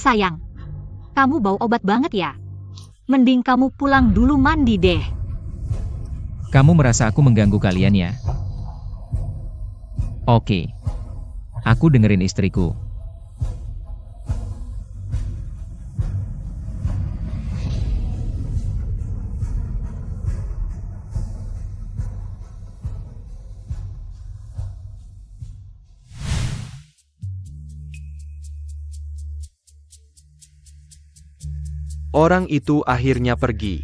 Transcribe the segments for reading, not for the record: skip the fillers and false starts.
Sayang, kamu bau obat banget ya. Mending kamu pulang dulu mandi deh. Kamu merasa aku mengganggu kalian ya? Oke. Aku dengerin istriku. Orang itu akhirnya pergi.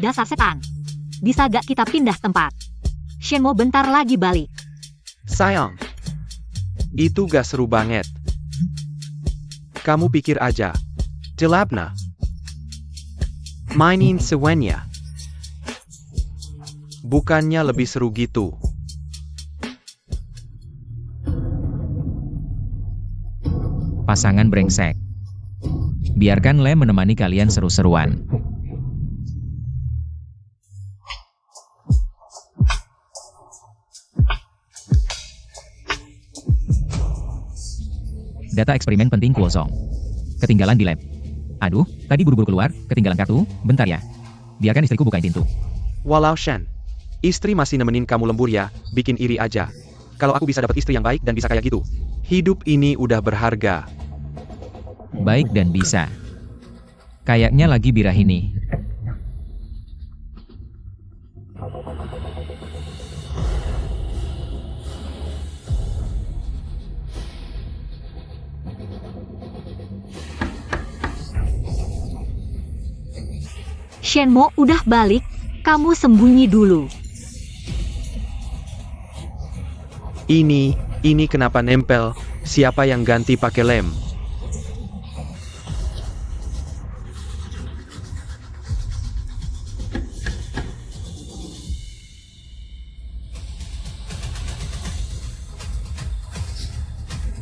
Dasar setan. Bisa gak kita pindah tempat? Shenmo bentar lagi balik. Sayang, itu gak seru banget. Kamu pikir aja. Jelabna. Mainin Sewenya. Bukannya lebih seru gitu. Pasangan brengsek. Biarkan Lem menemani kalian seru-seruan. Data eksperimen penting kosong. Ketinggalan di lab. Aduh, tadi buru-buru keluar, ketinggalan kartu. Bentar ya. Biarkan istriku bukain pintu. Walau Shen, istri masih nemenin kamu lembur ya, bikin iri aja. Kalau aku bisa dapat istri yang baik dan bisa kayak gitu. Hidup ini udah berharga. Baik dan bisa. Kayaknya lagi birah ini. Shenmo udah balik, kamu sembunyi dulu. Ini kenapa nempel? Siapa yang ganti pakai lem?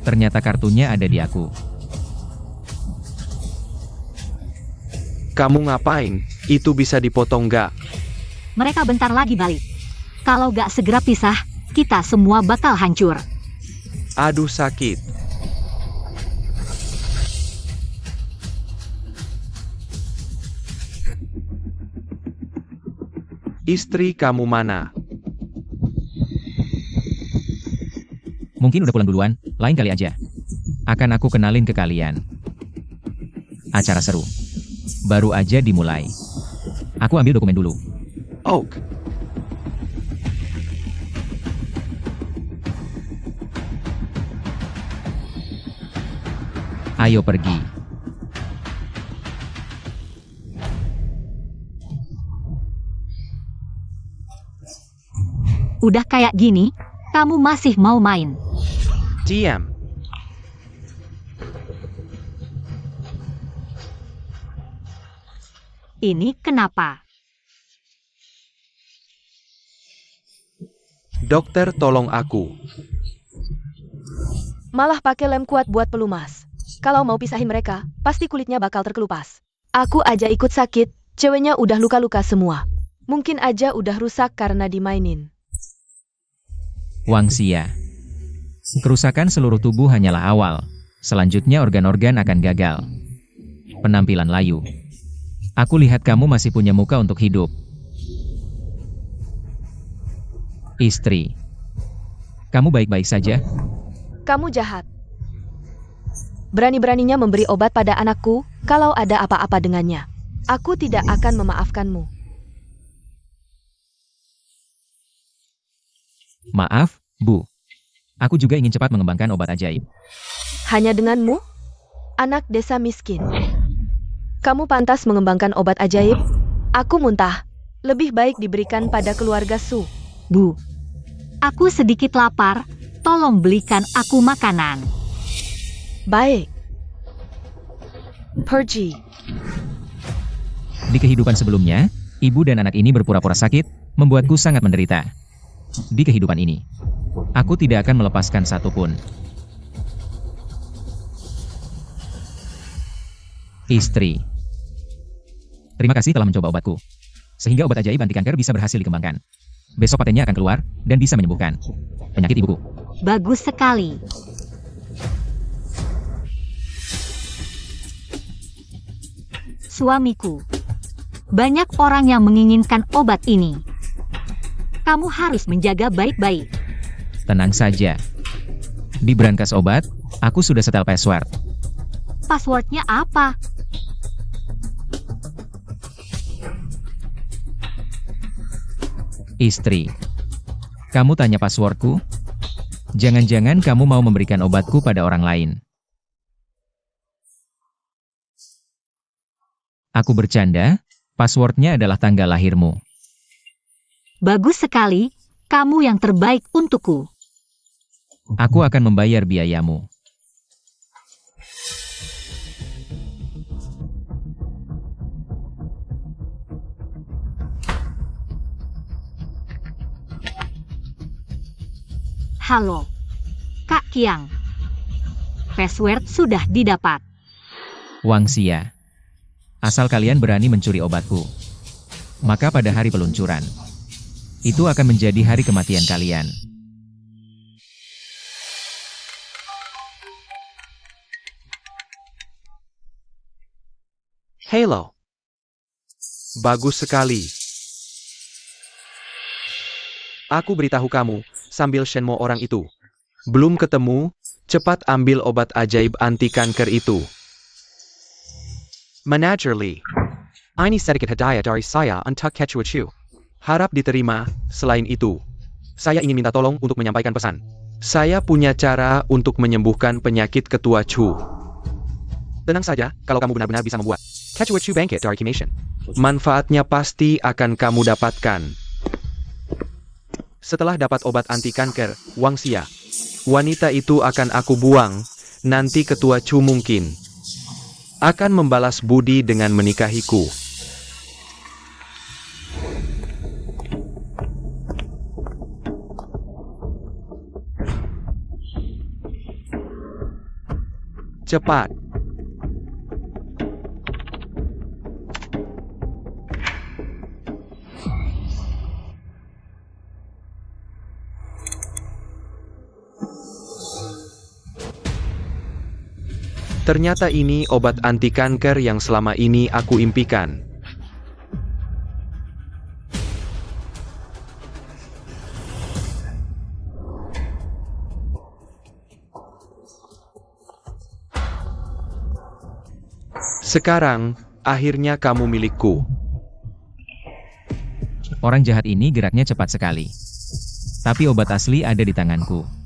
Ternyata kartunya ada di aku. Kamu ngapain? Itu bisa dipotong nggak? Mereka bentar lagi balik. Kalau gak segera pisah, kita semua bakal hancur. Aduh sakit. Istri kamu mana? Mungkin udah pulang duluan, lain kali aja. Akan aku kenalin ke kalian. Acara seru. Baru aja dimulai. Aku ambil dokumen dulu. Oak. Ayo pergi. Udah kayak gini, kamu masih mau main? Diam. Ini kenapa? Dokter tolong aku. Malah pakai lem kuat buat pelumas. Kalau mau pisahin mereka, pasti kulitnya bakal terkelupas. Aku aja ikut sakit, ceweknya udah luka-luka semua. Mungkin aja udah rusak karena dimainin. Wangxia. Kerusakan seluruh tubuh hanyalah awal. Selanjutnya organ-organ akan gagal. Penampilan layu. Aku lihat kamu masih punya muka untuk hidup. Istri. Kamu baik-baik saja? Kamu jahat. Berani-beraninya memberi obat pada anakku, kalau ada apa-apa dengannya. Aku tidak akan memaafkanmu. Maaf, Bu. Aku juga ingin cepat mengembangkan obat ajaib. Hanya denganmu? Anak desa miskin. Kamu pantas mengembangkan obat ajaib? Aku muntah. Lebih baik diberikan pada keluarga Su. Bu, aku sedikit lapar. Tolong belikan aku makanan. Baik. Pergi. Di kehidupan sebelumnya, ibu dan anak ini berpura-pura sakit, membuatku sangat menderita. Di kehidupan ini, aku tidak akan melepaskan satupun. Istri. Terima kasih telah mencoba obatku. Sehingga obat ajaib anti kanker bisa berhasil dikembangkan. Besok patennya akan keluar, dan bisa menyembuhkan penyakit ibuku. Bagus sekali. Suamiku, banyak orang yang menginginkan obat ini. Kamu harus menjaga baik-baik. Tenang saja. Di brankas obat, aku sudah setel password. Passwordnya apa? Istri. Kamu tanya passwordku? Jangan-jangan kamu mau memberikan obatku pada orang lain. Aku bercanda, passwordnya adalah tanggal lahirmu. Bagus sekali, kamu yang terbaik untukku. Aku akan membayar biayamu. Halo, Kak Kiang. Password sudah didapat. Wangxia. Asal kalian berani mencuri obatku, maka pada hari peluncuran, itu akan menjadi hari kematian kalian. Halo. Bagus sekali. Aku beritahu kamu, sambil Shenmo orang itu. Belum ketemu, cepat ambil obat ajaib anti kanker itu. Manager Lee. Ini sedikit hadiah dari saya untuk Quechua Chu. Harap diterima, selain itu. Saya ingin minta tolong untuk menyampaikan pesan. Saya punya cara untuk menyembuhkan penyakit ketua Chu. Tenang saja, kalau kamu benar-benar bisa membuat Quechua Chu Bangkit dari Kimation. Manfaatnya pasti akan kamu dapatkan. Setelah dapat obat anti kanker, Wangxia, wanita itu akan aku buang, nanti ketua Chu mungkin akan membalas budi dengan menikahiku. Cepat. Ternyata ini obat anti kanker yang selama ini aku impikan. Sekarang, akhirnya kamu milikku. Orang jahat ini geraknya cepat sekali. Tapi obat asli ada di tanganku.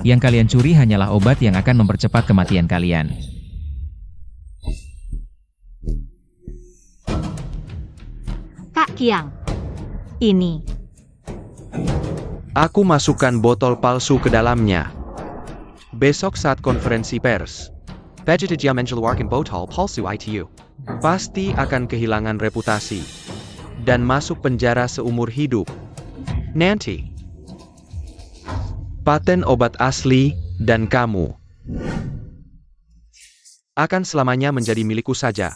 Yang kalian curi hanyalah obat yang akan mempercepat kematian kalian. Kak Kiang, ini. Aku masukkan botol palsu ke dalamnya. Besok saat konferensi pers, Pejitijia mengeluarkan botol palsu itu. Pasti akan kehilangan reputasi. Dan masuk penjara seumur hidup. Nanti. Paten obat asli, dan kamu akan selamanya menjadi milikku saja.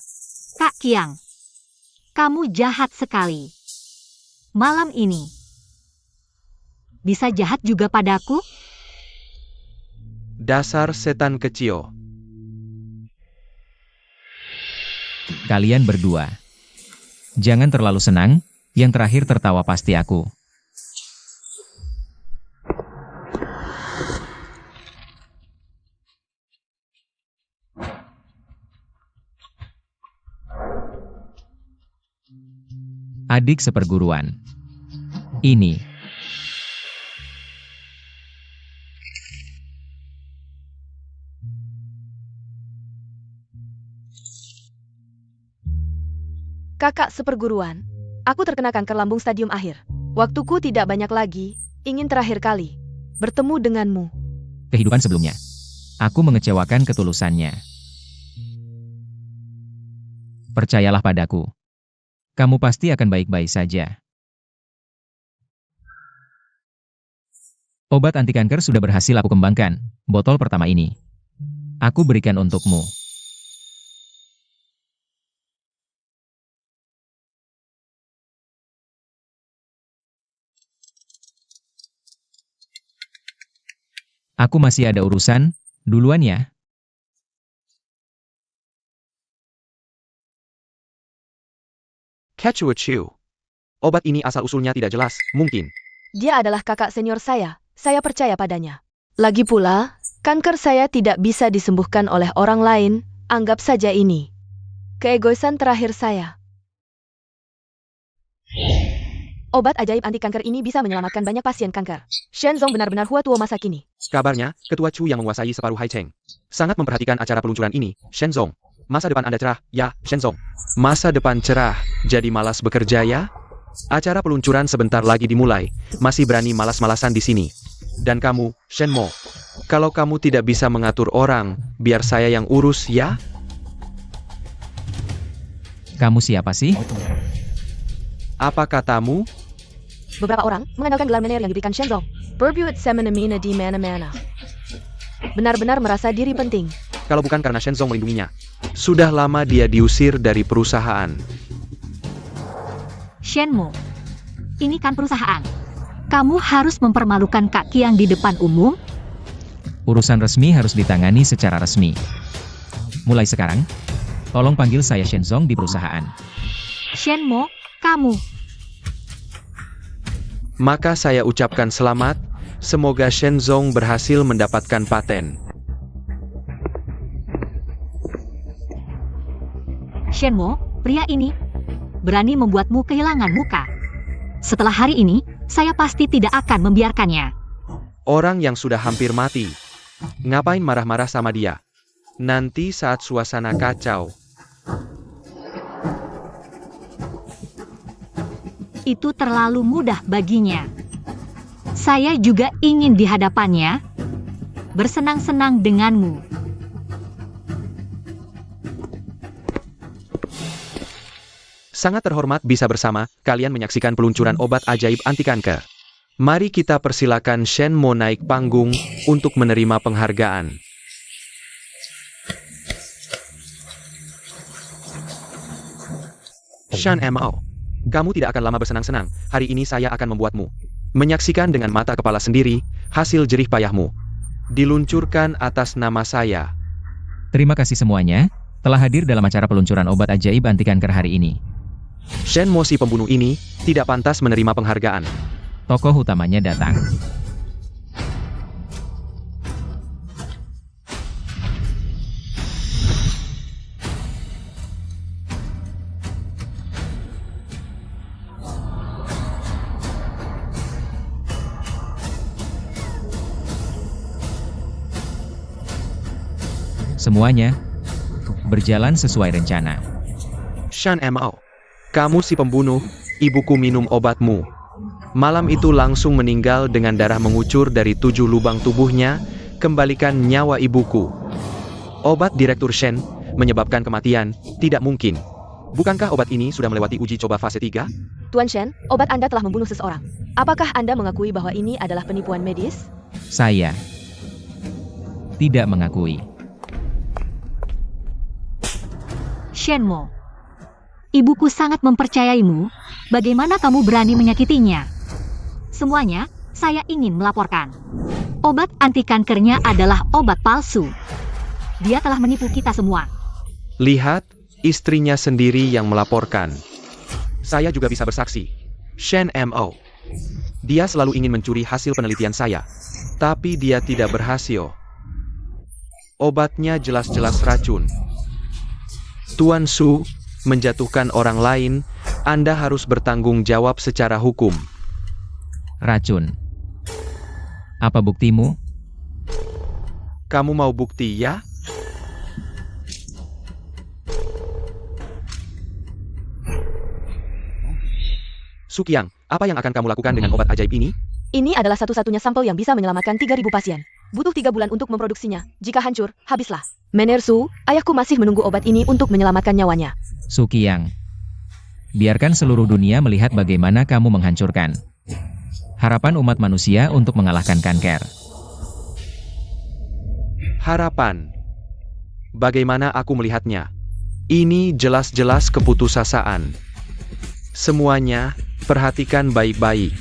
Kak Kiang, kamu jahat sekali. Malam ini, bisa jahat juga padaku? Dasar setan kecil. Kalian berdua. Jangan terlalu senang, yang terakhir tertawa pasti aku. Adik seperguruan. Ini. Kakak seperguruan, aku terkena kanker lambung stadium akhir. Waktuku tidak banyak lagi, ingin terakhir kali bertemu denganmu. Kehidupan sebelumnya. Aku mengecewakan ketulusannya. Percayalah padaku. Kamu pasti akan baik-baik saja. Obat anti kanker sudah berhasil aku kembangkan. Botol pertama ini. Aku berikan untukmu. Aku masih ada urusan, duluan ya. Quechua Chu. Obat ini asal-usulnya tidak jelas, mungkin. Dia adalah kakak senior saya percaya padanya. Lagi pula, kanker saya tidak bisa disembuhkan oleh orang lain, anggap saja ini keegoisan terakhir saya. Obat ajaib anti kanker ini bisa menyelamatkan banyak pasien kanker. Shenzong benar-benar hua tuo masa kini. Kabarnya, Ketua Chu yang menguasai separuh Haicheng sangat memperhatikan acara peluncuran ini, Shenzong. Masa depan Anda cerah, ya, Shenzong. Masa depan cerah, jadi malas bekerja ya? Acara peluncuran sebentar lagi dimulai, masih berani malas-malasan di sini. Dan kamu, Shenmo, kalau kamu tidak bisa mengatur orang, biar saya yang urus ya? Kamu siapa sih? Apa katamu? Beberapa orang mengandalkan gelar mener yang diberikan Shenzong. Berbuat semena-mena di mana-mana. Benar-benar merasa diri penting. Kalau bukan karena Shenzong melindunginya. Sudah lama dia diusir dari perusahaan. Shenmo, ini kan perusahaan. Kamu harus mempermalukan Kak Qiang di depan umum. Urusan resmi harus ditangani secara resmi. Mulai sekarang, tolong panggil saya Shenzong di perusahaan. Shenmo, kamu. Maka saya ucapkan selamat, semoga Shenzong berhasil mendapatkan paten. Shenmo, pria ini berani membuatmu kehilangan muka. Setelah hari ini, saya pasti tidak akan membiarkannya. Orang yang sudah hampir mati. Ngapain marah-marah sama dia? Nanti saat suasana kacau. Itu terlalu mudah baginya. Saya juga ingin di hadapannya bersenang-senang denganmu. Sangat terhormat bisa bersama kalian menyaksikan peluncuran obat ajaib anti kanker. Mari kita persilakan Shenmo naik panggung untuk menerima penghargaan. Shenmo, kamu tidak akan lama bersenang-senang. Hari ini saya akan membuatmu menyaksikan dengan mata kepala sendiri hasil jerih payahmu. Diluncurkan atas nama saya. Terima kasih semuanya, telah hadir dalam acara peluncuran obat ajaib anti kanker hari ini. Shenmo si pembunuh ini tidak pantas menerima penghargaan. Tokoh utamanya datang. Semuanya berjalan sesuai rencana. Shenmo, kamu si pembunuh, ibuku minum obatmu. Malam itu langsung meninggal dengan darah mengucur dari 7 lubang tubuhnya, kembalikan nyawa ibuku. Obat Direktur Shen menyebabkan kematian, tidak mungkin. Bukankah obat ini sudah melewati uji coba fase 3? Tuan Shen, obat Anda telah membunuh seseorang. Apakah Anda mengakui bahwa ini adalah penipuan medis? Saya tidak mengakui. Shenmo, ibuku sangat mempercayaimu. Bagaimana kamu berani menyakitinya? Semuanya, saya ingin melaporkan. Obat anti kankernya adalah obat palsu. Dia telah menipu kita semua. Lihat, istrinya sendiri yang melaporkan. Saya juga bisa bersaksi. Shenmo. Dia selalu ingin mencuri hasil penelitian saya. Tapi dia tidak berhasil. Obatnya jelas-jelas racun. Tuan Su, menjatuhkan orang lain, Anda harus bertanggung jawab secara hukum. Racun. Apa buktimu? Kamu mau bukti ya? Su Qiang, apa yang akan kamu lakukan dengan obat ajaib ini? Ini adalah satu-satunya sampel yang bisa menyelamatkan 3.000 pasien. Butuh 3 bulan untuk memproduksinya. Jika hancur, habislah. Mener Su, ayahku masih menunggu obat ini untuk menyelamatkan nyawanya. Su Qiang, biarkan seluruh dunia melihat bagaimana kamu menghancurkan harapan umat manusia untuk mengalahkan kanker. Harapan. Bagaimana aku melihatnya? Ini jelas-jelas keputusasaan. Semuanya, perhatikan baik-baik.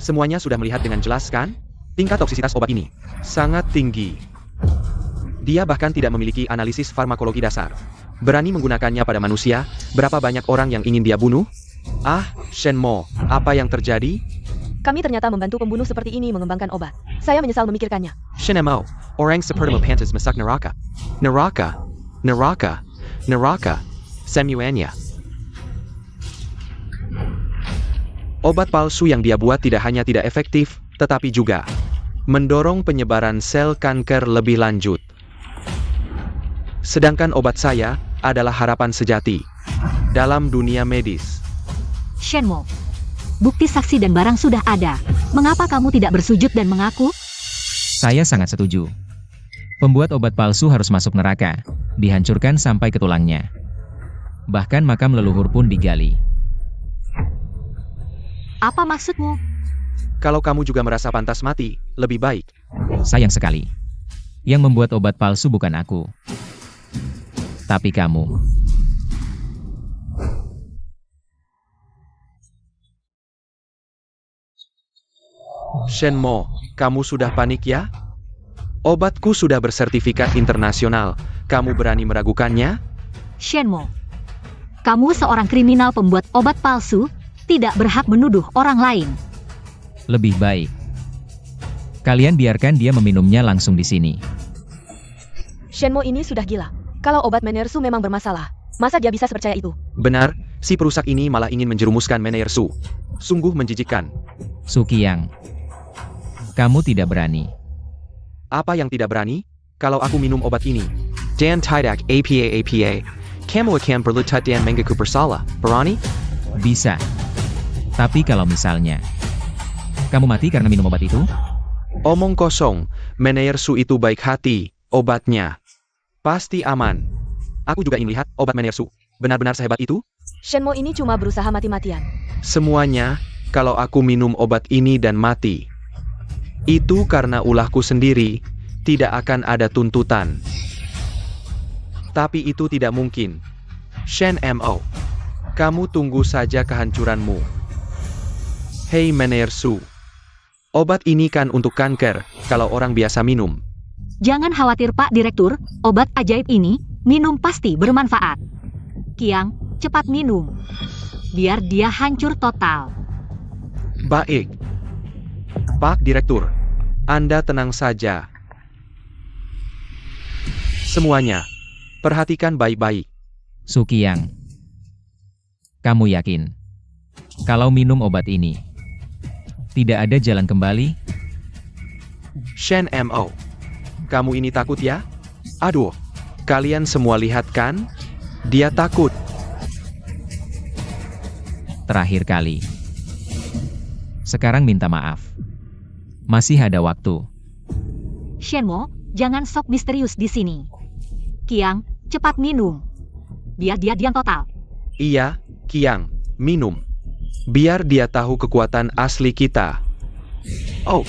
Semuanya sudah melihat dengan jelas kan? Tingkat toksisitas obat ini sangat tinggi. Dia bahkan tidak memiliki analisis farmakologi dasar. Berani menggunakannya pada manusia, berapa banyak orang yang ingin dia bunuh? Ah, Shenmo, apa yang terjadi? Kami ternyata membantu pembunuh seperti ini mengembangkan obat. Saya menyesal memikirkannya. Shenmo, orang seperti pantas masak neraka. Neraka, neraka, neraka, semuanya. Obat palsu yang dia buat tidak hanya tidak efektif, tetapi juga mendorong penyebaran sel kanker lebih lanjut. Sedangkan obat saya adalah harapan sejati dalam dunia medis. Shenmo, bukti saksi dan barang sudah ada. Mengapa kamu tidak bersujud dan mengaku? Saya sangat setuju. Pembuat obat palsu harus masuk neraka, dihancurkan sampai ke tulangnya. Bahkan makam leluhur pun digali. Apa maksudmu? Kalau kamu juga merasa pantas mati, lebih baik. Sayang sekali. Yang membuat obat palsu bukan aku, tapi kamu. Shenmo, kamu sudah panik ya? Obatku sudah bersertifikat internasional. Kamu berani meragukannya? Shenmo, kamu seorang kriminal pembuat obat palsu, tidak berhak menuduh orang lain. Lebih baik kalian biarkan dia meminumnya langsung di sini. Shenmo ini sudah gila. Kalau obat Menersu memang bermasalah, masa dia bisa sepercaya itu? Benar, si perusak ini malah ingin menjerumuskan Menersu. Sungguh menjijikan. Sukiang, kamu tidak berani. Apa yang tidak berani? Kalau aku minum obat ini. Dan tidak apa. Kamu akan berlutut dan mengaku bersalah. Berani? Bisa. Tapi kalau misalnya kamu mati karena minum obat itu? Omong kosong, Menersu itu baik hati, obatnya pasti aman. Aku juga ingin lihat obat Menersu. Benar-benar sehebat itu? Shenmo ini cuma berusaha mati-matian. Semuanya, kalau aku minum obat ini dan mati, itu karena ulahku sendiri, tidak akan ada tuntutan. Tapi itu tidak mungkin. Shenmo, kamu tunggu saja kehancuranmu. Hei Menersu, obat ini kan untuk kanker, kalau orang biasa minum. Jangan khawatir Pak Direktur, obat ajaib ini, minum pasti bermanfaat. Kiang, cepat minum. Biar dia hancur total. Baik. Pak Direktur, Anda tenang saja. Semuanya, perhatikan baik-baik. Sukiang, kamu yakin kalau minum obat ini tidak ada jalan kembali? Shenmo, kamu ini takut ya? Aduh, kalian semua lihat kan? Dia takut. Terakhir kali. Sekarang minta maaf. Masih ada waktu. Shenmo, jangan sok misterius di sini. Kiang, cepat minum. Biar dia diam total. Iya, Kiang, minum. Biar dia tahu kekuatan asli kita. Oh.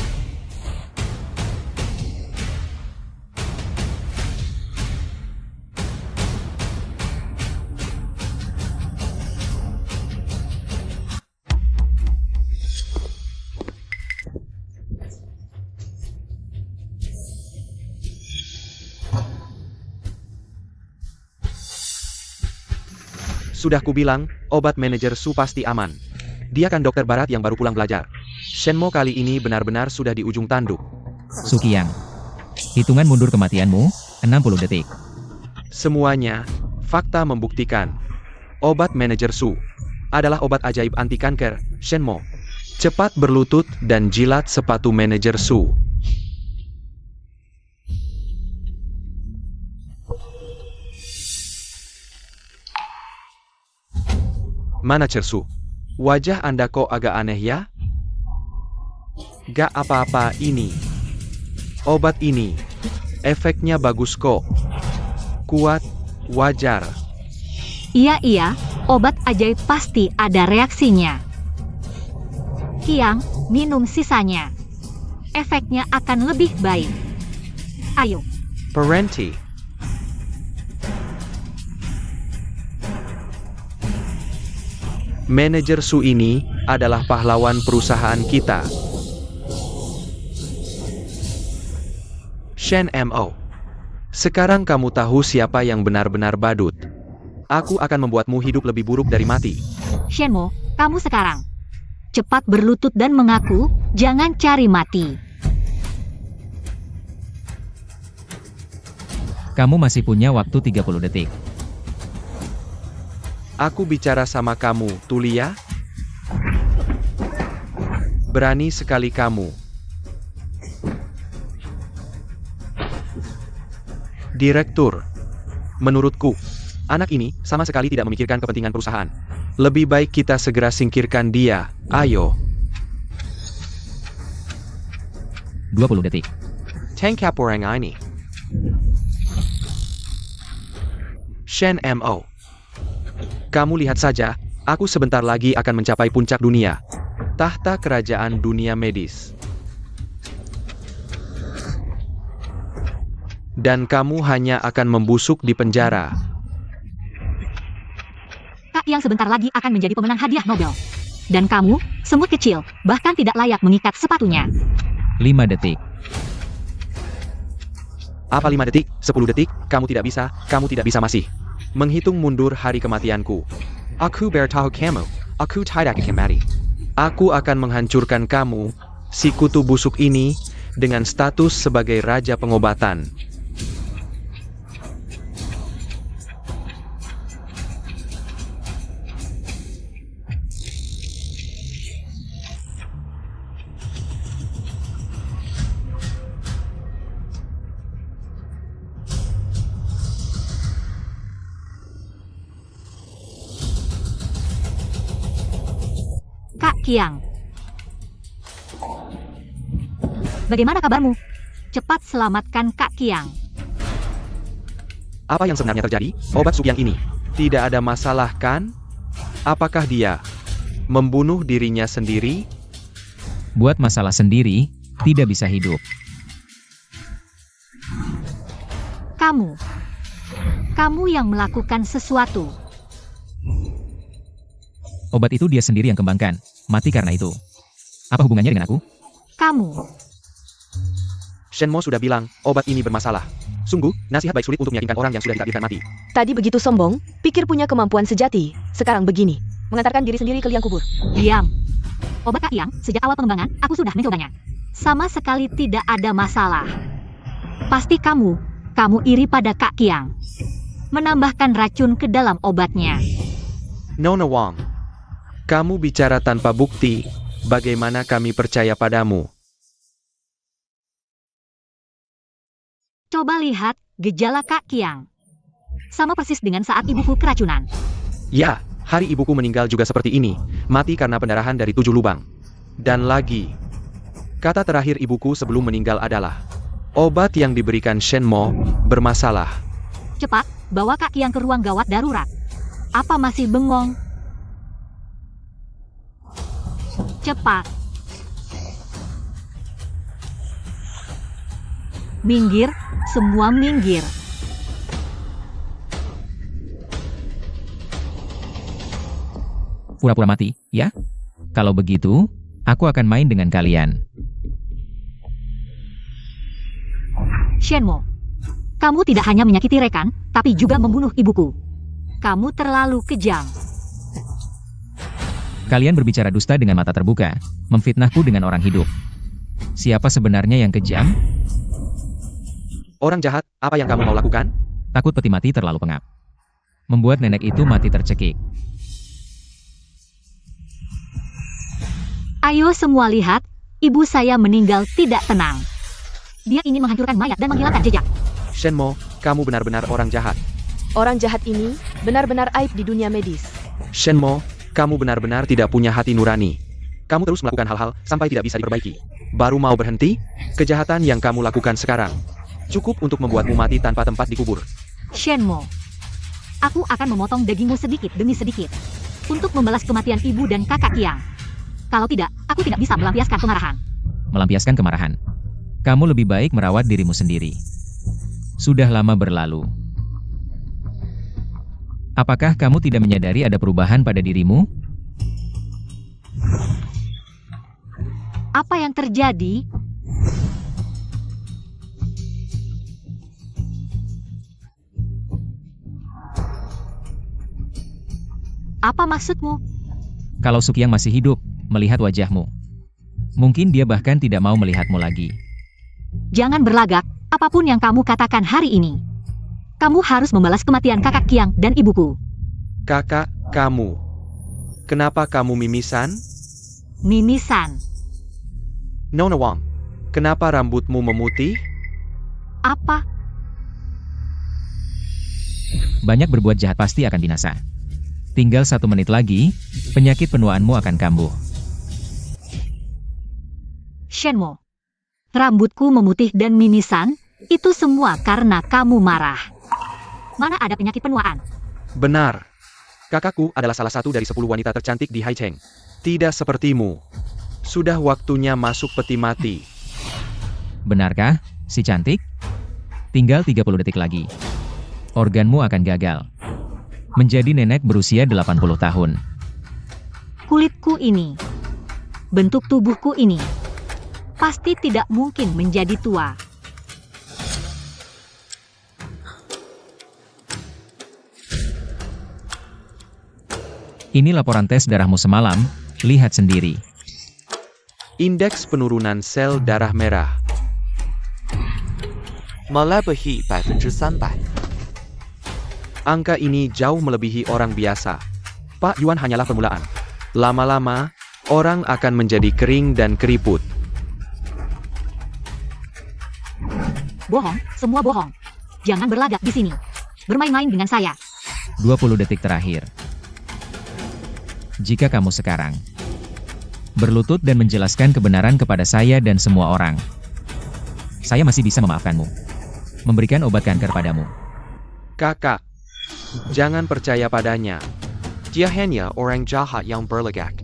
Sudah kubilang, obat manajer Su pasti aman. Dia kan dokter barat yang baru pulang belajar. Shenmo kali ini benar-benar sudah di ujung tanduk. Sukiang, hitungan mundur kematianmu, 60 detik. Semuanya, fakta membuktikan. Obat manajer Su adalah obat ajaib anti kanker, Shenmo. Cepat berlutut dan jilat sepatu manajer Su. Manajer Su, wajah Anda kok agak aneh ya? Gak apa-apa ini. Obat ini, efeknya bagus kok. Kuat, wajar. Iya, obat ajaib pasti ada reaksinya. Kiang, minum sisanya. Efeknya akan lebih baik. Ayo. Parenti. Manajer Su ini adalah pahlawan perusahaan kita. Shen Mo. Sekarang kamu tahu siapa yang benar-benar badut. Aku akan membuatmu hidup lebih buruk dari mati. Shenmo, kamu sekarang cepat berlutut dan mengaku, jangan cari mati. Kamu masih punya waktu 30 detik. Aku bicara sama kamu, Tulia. Berani sekali kamu. Direktur, menurutku, anak ini sama sekali tidak memikirkan kepentingan perusahaan. Lebih baik kita segera singkirkan dia. Ayo. 20 detik. Tangkap orang ini. Shen Mo. Kamu lihat saja, aku sebentar lagi akan mencapai puncak dunia. Tahta kerajaan dunia medis. Dan kamu hanya akan membusuk di penjara. Kak yang sebentar lagi akan menjadi pemenang hadiah Nobel. Dan kamu, semut kecil, bahkan tidak layak mengikat sepatunya. 5 detik. Apa 5 detik? 10 detik? Kamu tidak bisa masih. Menghitung mundur hari kematianku. Aku bertahu kamu, aku tidak akan mati. Aku akan menghancurkan kamu, si kutu busuk ini, dengan status sebagai raja pengobatan. Kak Qiang. Bagaimana kabarmu? Cepat selamatkan Kak Qiang. Apa yang sebenarnya terjadi? Obat Subyang ini tidak ada masalah kan? Apakah dia membunuh dirinya sendiri? Buat masalah sendiri, tidak bisa hidup. Kamu yang melakukan sesuatu. Obat itu dia sendiri yang kembangkan. Mati karena itu. Apa hubungannya dengan aku? Kamu. Shenmo sudah bilang, obat ini bermasalah. Sungguh, nasihat baik sulit untuk meyakinkan orang yang sudah ditakdirkan mati. Tadi begitu sombong, pikir punya kemampuan sejati. Sekarang begini, mengantarkan diri sendiri ke liang kubur. Diam. Obat Kak Qiang, sejak awal pengembangan, aku sudah mencobanya. Sama sekali tidak ada masalah. Pasti kamu iri pada Kak Qiang. Menambahkan racun ke dalam obatnya. Nona Wang. Kamu bicara tanpa bukti, bagaimana kami percaya padamu? Coba lihat gejala Kak Qiang. Sama persis dengan saat ibuku keracunan. Ya, hari ibuku meninggal juga seperti ini, mati karena pendarahan dari 7 lubang. Dan lagi, kata terakhir ibuku sebelum meninggal adalah, obat yang diberikan Shenmo bermasalah. Cepat, bawa Kak Qiang ke ruang gawat darurat. Apa masih bengong? Cepat. Minggir, semua minggir. Pura-pura mati, ya? Kalau begitu, aku akan main dengan kalian. Shenmo, kamu tidak hanya menyakiti rekan, tapi juga membunuh ibuku. Kamu terlalu kejam. Kalian berbicara dusta dengan mata terbuka, memfitnahku dengan orang hidup. Siapa sebenarnya yang kejam? Orang jahat, apa yang kamu mau lakukan? Takut peti mati terlalu pengap. Membuat nenek itu mati tercekik. Ayo semua lihat, ibu saya meninggal tidak tenang. Dia ingin menghancurkan mayat dan menghilangkan jejak. Shenmo, kamu benar-benar orang jahat. Orang jahat ini benar-benar aib di dunia medis. Shenmo, kamu benar-benar tidak punya hati nurani. Kamu terus melakukan hal-hal sampai tidak bisa diperbaiki. Baru mau berhenti? Kejahatan yang kamu lakukan sekarang cukup untuk membuatmu mati tanpa tempat dikubur. Shenmo, aku akan memotong dagingmu sedikit demi sedikit untuk membalas kematian ibu dan kakak Qiang. Kalau tidak, aku tidak bisa melampiaskan kemarahan. Melampiaskan kemarahan. Kamu lebih baik merawat dirimu sendiri. Sudah lama berlalu. Apakah kamu tidak menyadari ada perubahan pada dirimu? Apa yang terjadi? Apa maksudmu? Kalau Sukyang masih hidup, melihat wajahmu, mungkin dia bahkan tidak mau melihatmu lagi. Jangan berlagak, apapun yang kamu katakan hari ini. Kamu harus membalas kematian kakak Kiang dan ibuku. Kakak, kamu. Kenapa kamu mimisan? Mimisan. Nona Wang, kenapa rambutmu memutih? Apa? Banyak berbuat jahat pasti akan binasa. Tinggal 1 menit lagi, penyakit penuaanmu akan kambuh. Shenmo. Rambutku memutih dan mimisan, itu semua karena kamu marah. Mana ada penyakit penuaan? Benar. Kakakku adalah salah satu dari 10 wanita tercantik di Haicheng. Tidak sepertimu. Sudah waktunya masuk peti mati. Benarkah, si cantik? Tinggal 30 detik lagi. Organmu akan gagal. Menjadi nenek berusia 80 tahun. Kulitku ini, bentuk tubuhku ini, pasti tidak mungkin menjadi tua. Ini laporan tes darahmu semalam, lihat sendiri. Indeks penurunan sel darah merah. melebihi 300%. Angka ini jauh melebihi orang biasa. Pak Yuan hanyalah permulaan. Lama-lama, orang akan menjadi kering dan keriput. Bohong, semua bohong. Jangan berlagak di sini. Bermain-main dengan saya. 20 detik terakhir. Jika kamu sekarang berlutut dan menjelaskan kebenaran kepada saya dan semua orang, saya masih bisa memaafkanmu. Memberikan obat kanker padamu. Kakak, jangan percaya padanya. Dia hanya orang jahat yang berlagak.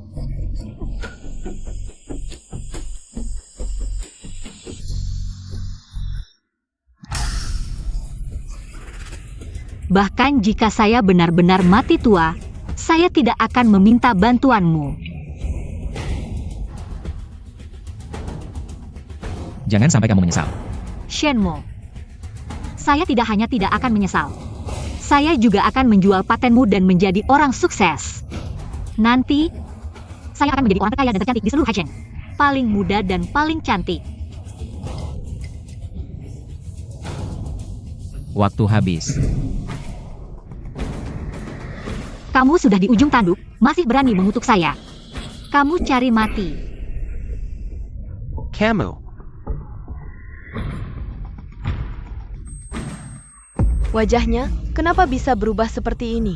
Bahkan jika saya benar-benar mati tua, saya tidak akan meminta bantuanmu. Jangan sampai kamu menyesal. Shenmo, saya tidak hanya tidak akan menyesal. Saya juga akan menjual patenmu dan menjadi orang sukses. Nanti, saya akan menjadi orang terkaya dan tercantik di seluruh Haicheng. Paling muda dan paling cantik. Waktu habis. Kamu sudah di ujung tanduk, masih berani mengutuk saya. Kamu cari mati. Kamu. Wajahnya, kenapa bisa berubah seperti ini?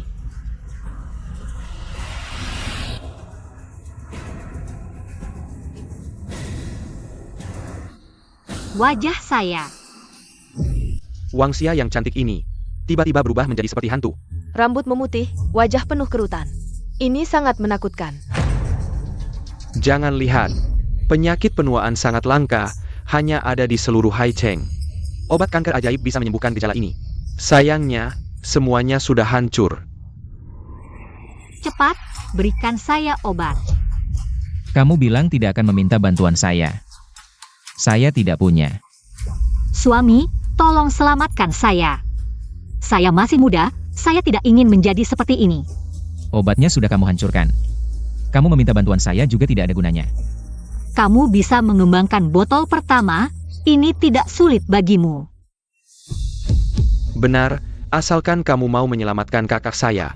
Wajah saya. Wang Xia yang cantik ini, tiba-tiba berubah menjadi seperti hantu. Rambut memutih, wajah penuh kerutan. Ini sangat menakutkan. Jangan lihat. Penyakit penuaan sangat langka, hanya ada di seluruh Haicheng. Obat kanker ajaib bisa menyembuhkan gejala ini. Sayangnya, semuanya sudah hancur. Cepat, berikan saya obat. Kamu bilang tidak akan meminta bantuan saya. Saya tidak punya. Suami, tolong selamatkan saya. Saya masih muda, saya tidak ingin menjadi seperti ini. Obatnya sudah kamu hancurkan. Kamu meminta bantuan saya juga tidak ada gunanya. Kamu bisa mengembangkan botol pertama, ini tidak sulit bagimu. Benar, asalkan kamu mau menyelamatkan kakak saya.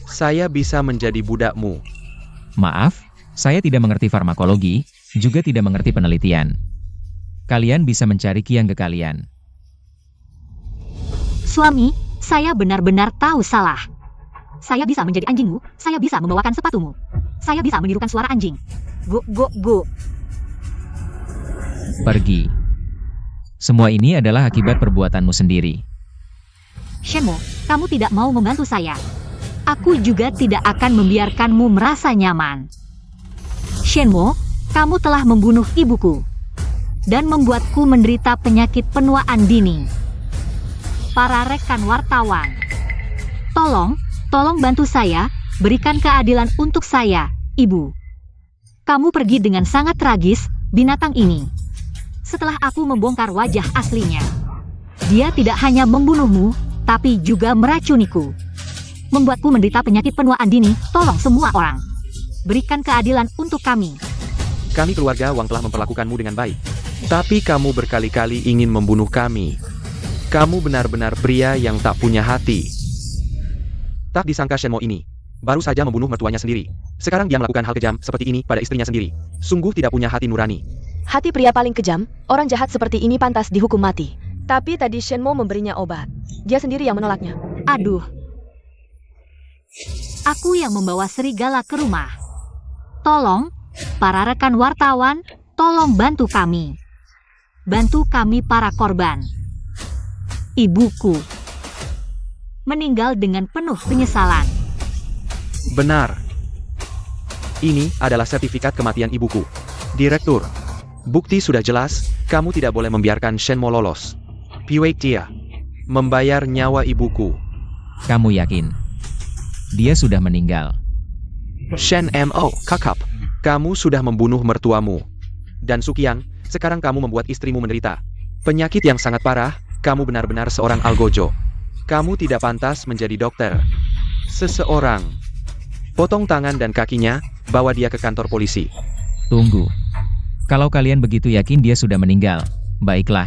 Saya bisa menjadi budakmu. Maaf, saya tidak mengerti farmakologi, juga tidak mengerti penelitian. Kalian bisa mencari Kiang ke kalian. Suami, saya benar-benar tahu salah. Saya bisa menjadi anjingmu, saya bisa membawakan sepatumu. Saya bisa menirukan suara anjing. Go, go, go. Pergi. Semua ini adalah akibat perbuatanmu sendiri. Shenmo, kamu tidak mau membantu saya. Aku juga tidak akan membiarkanmu merasa nyaman. Shenmo, kamu telah membunuh ibuku. Dan membuatku menderita penyakit penuaan dini. Para rekan wartawan, tolong bantu saya, berikan keadilan untuk saya, Ibu. Kamu pergi dengan sangat tragis, binatang ini. Setelah aku membongkar wajah aslinya, dia tidak hanya membunuhmu, tapi juga meracuniku. membuatku menderita penyakit penuaan dini. Tolong semua orang. Berikan keadilan untuk kami. Kami keluarga Wang telah memperlakukanmu dengan baik. Tapi kamu berkali-kali ingin membunuh kami. Kamu benar-benar pria yang tak punya hati. Tak disangka Shenmo ini baru saja membunuh mertuanya sendiri. Sekarang dia melakukan hal kejam seperti ini pada istrinya sendiri. Sungguh tidak punya hati nurani. Hati pria paling kejam, orang jahat seperti ini pantas dihukum mati. Tapi tadi Shenmo memberinya obat. Dia sendiri yang menolaknya. Aduh. Aku yang membawa serigala ke rumah. Tolong, para rekan wartawan, tolong bantu kami. Bantu kami para korban. Ibuku meninggal dengan penuh penyesalan. Benar. Ini adalah sertifikat kematian ibuku. Direktur, bukti sudah jelas, kamu tidak boleh membiarkan Shenmo lolos. Piwek dia membayar nyawa ibuku. Kamu yakin? Dia sudah meninggal. Shenmo, kakap, kamu sudah membunuh mertuamu. Dan Sukiang, sekarang kamu membuat istrimu menderita penyakit yang sangat parah. Kamu benar-benar seorang algojo. Kamu tidak pantas menjadi dokter. Seseorang, potong tangan dan kakinya, bawa dia ke kantor polisi. Tunggu. Kalau kalian begitu yakin dia sudah meninggal, baiklah.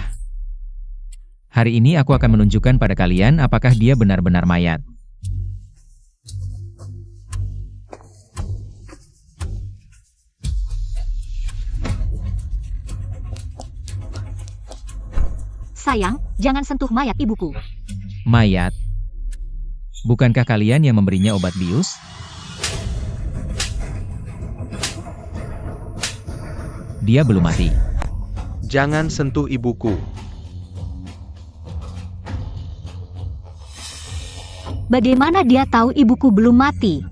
Hari ini aku akan menunjukkan pada kalian apakah dia benar-benar mayat. Sayang, jangan sentuh mayat ibuku. Mayat? Bukankah kalian yang memberinya obat bius? Dia belum mati. Jangan sentuh ibuku. Bagaimana dia tahu ibuku belum mati?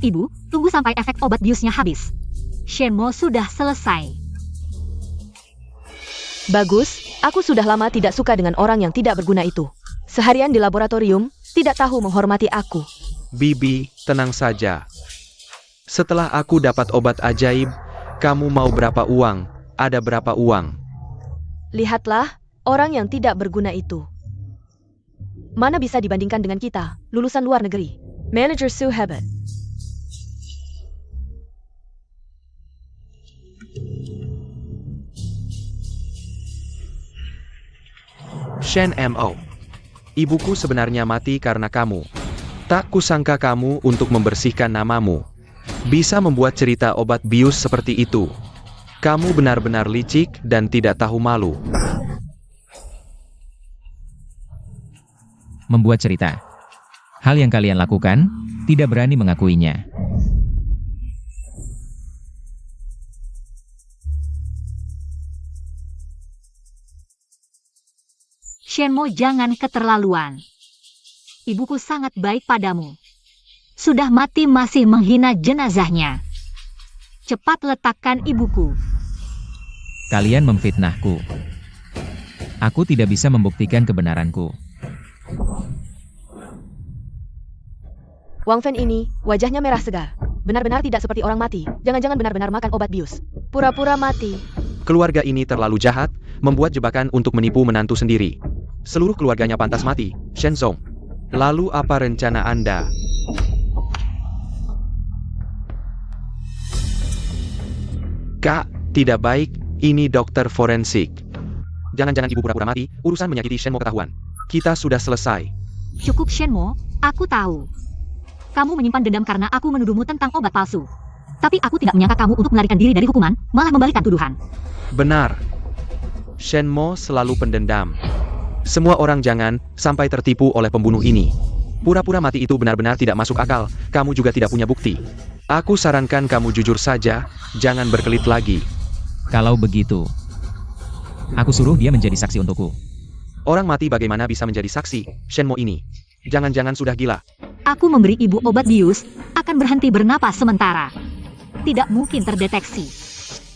Ibu, tunggu sampai efek obat biusnya habis. Shenmo sudah selesai. Bagus, aku sudah lama tidak suka dengan orang yang tidak berguna itu. Seharian di laboratorium, tidak tahu menghormati aku. Bibi, tenang saja. Setelah aku dapat obat ajaib, kamu mau berapa uang? Ada berapa uang? Lihatlah, orang yang tidak berguna itu. Mana bisa dibandingkan dengan kita, lulusan luar negeri. Manager Su hebat. Shenmo, ibuku sebenarnya mati karena kamu. Tak kusangka kamu untuk membersihkan namamu bisa membuat cerita obat bius seperti itu. Kamu benar-benar licik dan tidak tahu malu. Membuat cerita. Hal yang kalian lakukan, tidak berani mengakuinya. Shenmo, jangan keterlaluan. Ibuku sangat baik padamu. Sudah mati masih menghina jenazahnya. Cepat letakkan ibuku. Kalian memfitnahku. Aku tidak bisa membuktikan kebenaranku. Wang Fen ini, wajahnya merah segar. Benar-benar tidak seperti orang mati. Jangan-jangan benar-benar makan obat bius. Pura-pura mati. Keluarga ini terlalu jahat, membuat jebakan untuk menipu menantu sendiri. Seluruh keluarganya pantas mati, Shenzong. Lalu apa rencana Anda? Kak, tidak baik, ini dokter forensik. Jangan-jangan ibu pura-pura mati, urusan menyakiti Shenmo ketahuan. Kita sudah selesai. Cukup Shenmo, aku tahu. Kamu menyimpan dendam karena aku menuduhmu tentang obat palsu. Tapi aku tidak menyangka kamu untuk melarikan diri dari hukuman, malah membalikkan tuduhan. Benar. Shenmo selalu pendendam. Semua orang jangan sampai tertipu oleh pembunuh ini. Pura-pura mati itu benar-benar tidak masuk akal, kamu juga tidak punya bukti. Aku sarankan kamu jujur saja, jangan berkelit lagi. Kalau begitu, aku suruh dia menjadi saksi untukku. Orang mati bagaimana bisa menjadi saksi, Shenmo ini? Jangan-jangan sudah gila. Aku memberi ibu obat bius, akan berhenti bernapas sementara. Tidak mungkin terdeteksi.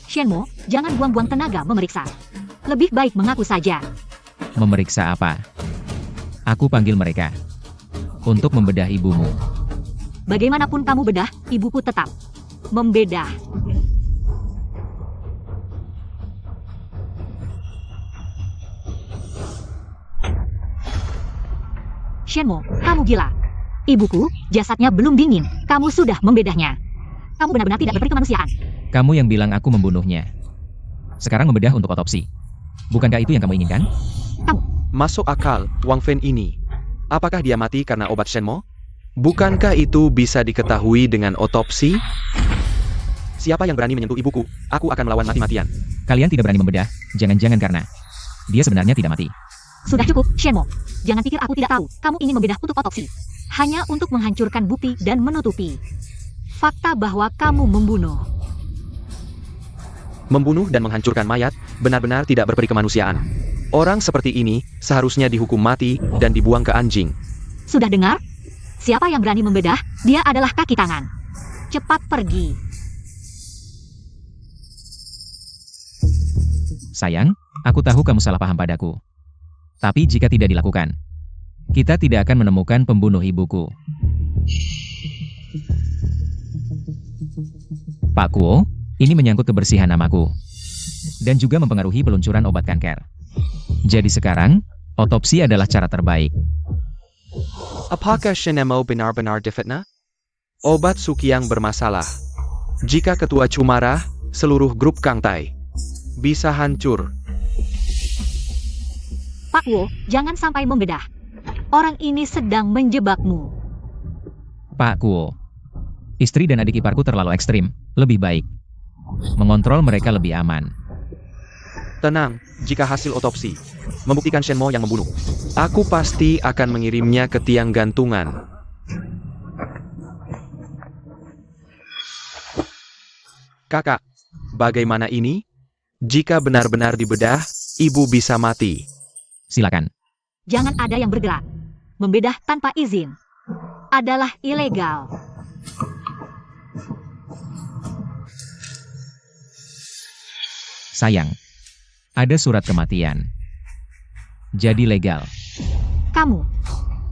Shenmo, jangan buang-buang tenaga memeriksa. Lebih baik mengaku saja. Memeriksa apa? Aku panggil mereka. Untuk membedah ibumu. Bagaimanapun kamu bedah, ibuku tetap membedah. Shenmo, kamu gila. Ibuku, jasadnya belum dingin. Kamu sudah membedahnya. Kamu benar-benar tidak berperi kemanusiaan. Kamu yang bilang aku membunuhnya. Sekarang membedah untuk otopsi. Bukankah itu yang kamu inginkan? Masuk akal, Wang Fen ini. Apakah dia mati karena obat Shenmo? Bukankah itu bisa diketahui dengan otopsi? Siapa yang berani menyentuh ibuku, aku akan melawan mati-matian. Kalian tidak berani membedah, jangan-jangan karena dia sebenarnya tidak mati. Sudah cukup, Shenmo. Jangan pikir aku tidak tahu. Kamu ingin membedah untuk otopsi. Hanya untuk menghancurkan bukti dan menutupi fakta bahwa kamu membunuh. Membunuh dan menghancurkan mayat, benar-benar tidak berperi kemanusiaan. Orang seperti ini seharusnya dihukum mati dan dibuang ke anjing. Sudah dengar? Siapa yang berani membedah, dia adalah kaki tangan. Cepat pergi. Sayang, aku tahu kamu salah paham padaku. Tapi jika tidak dilakukan, kita tidak akan menemukan pembunuh ibuku. Pak Kuo, ini menyangkut kebersihan namaku. Dan juga mempengaruhi peluncuran obat kanker. Jadi sekarang, otopsi adalah cara terbaik. Apakah Shenmo benar-benar difitnah? Obat Sukiang bermasalah. Jika ketua Chu marah, seluruh grup Kang Tai bisa hancur. Pak Wo, jangan sampai membedah. Orang ini sedang menjebakmu. Pak Kuo, istri dan adik iparku terlalu ekstrim. Lebih baik mengontrol mereka lebih aman. Tenang, jika hasil otopsi membuktikan Shenmo yang membunuh, aku pasti akan mengirimnya ke tiang gantungan. Kakak, bagaimana ini? Jika benar-benar dibedah, ibu bisa mati. Silakan. Jangan ada yang bergerak. Membedah tanpa izin adalah ilegal. Sayang, ada surat kematian. Jadi legal. Kamu,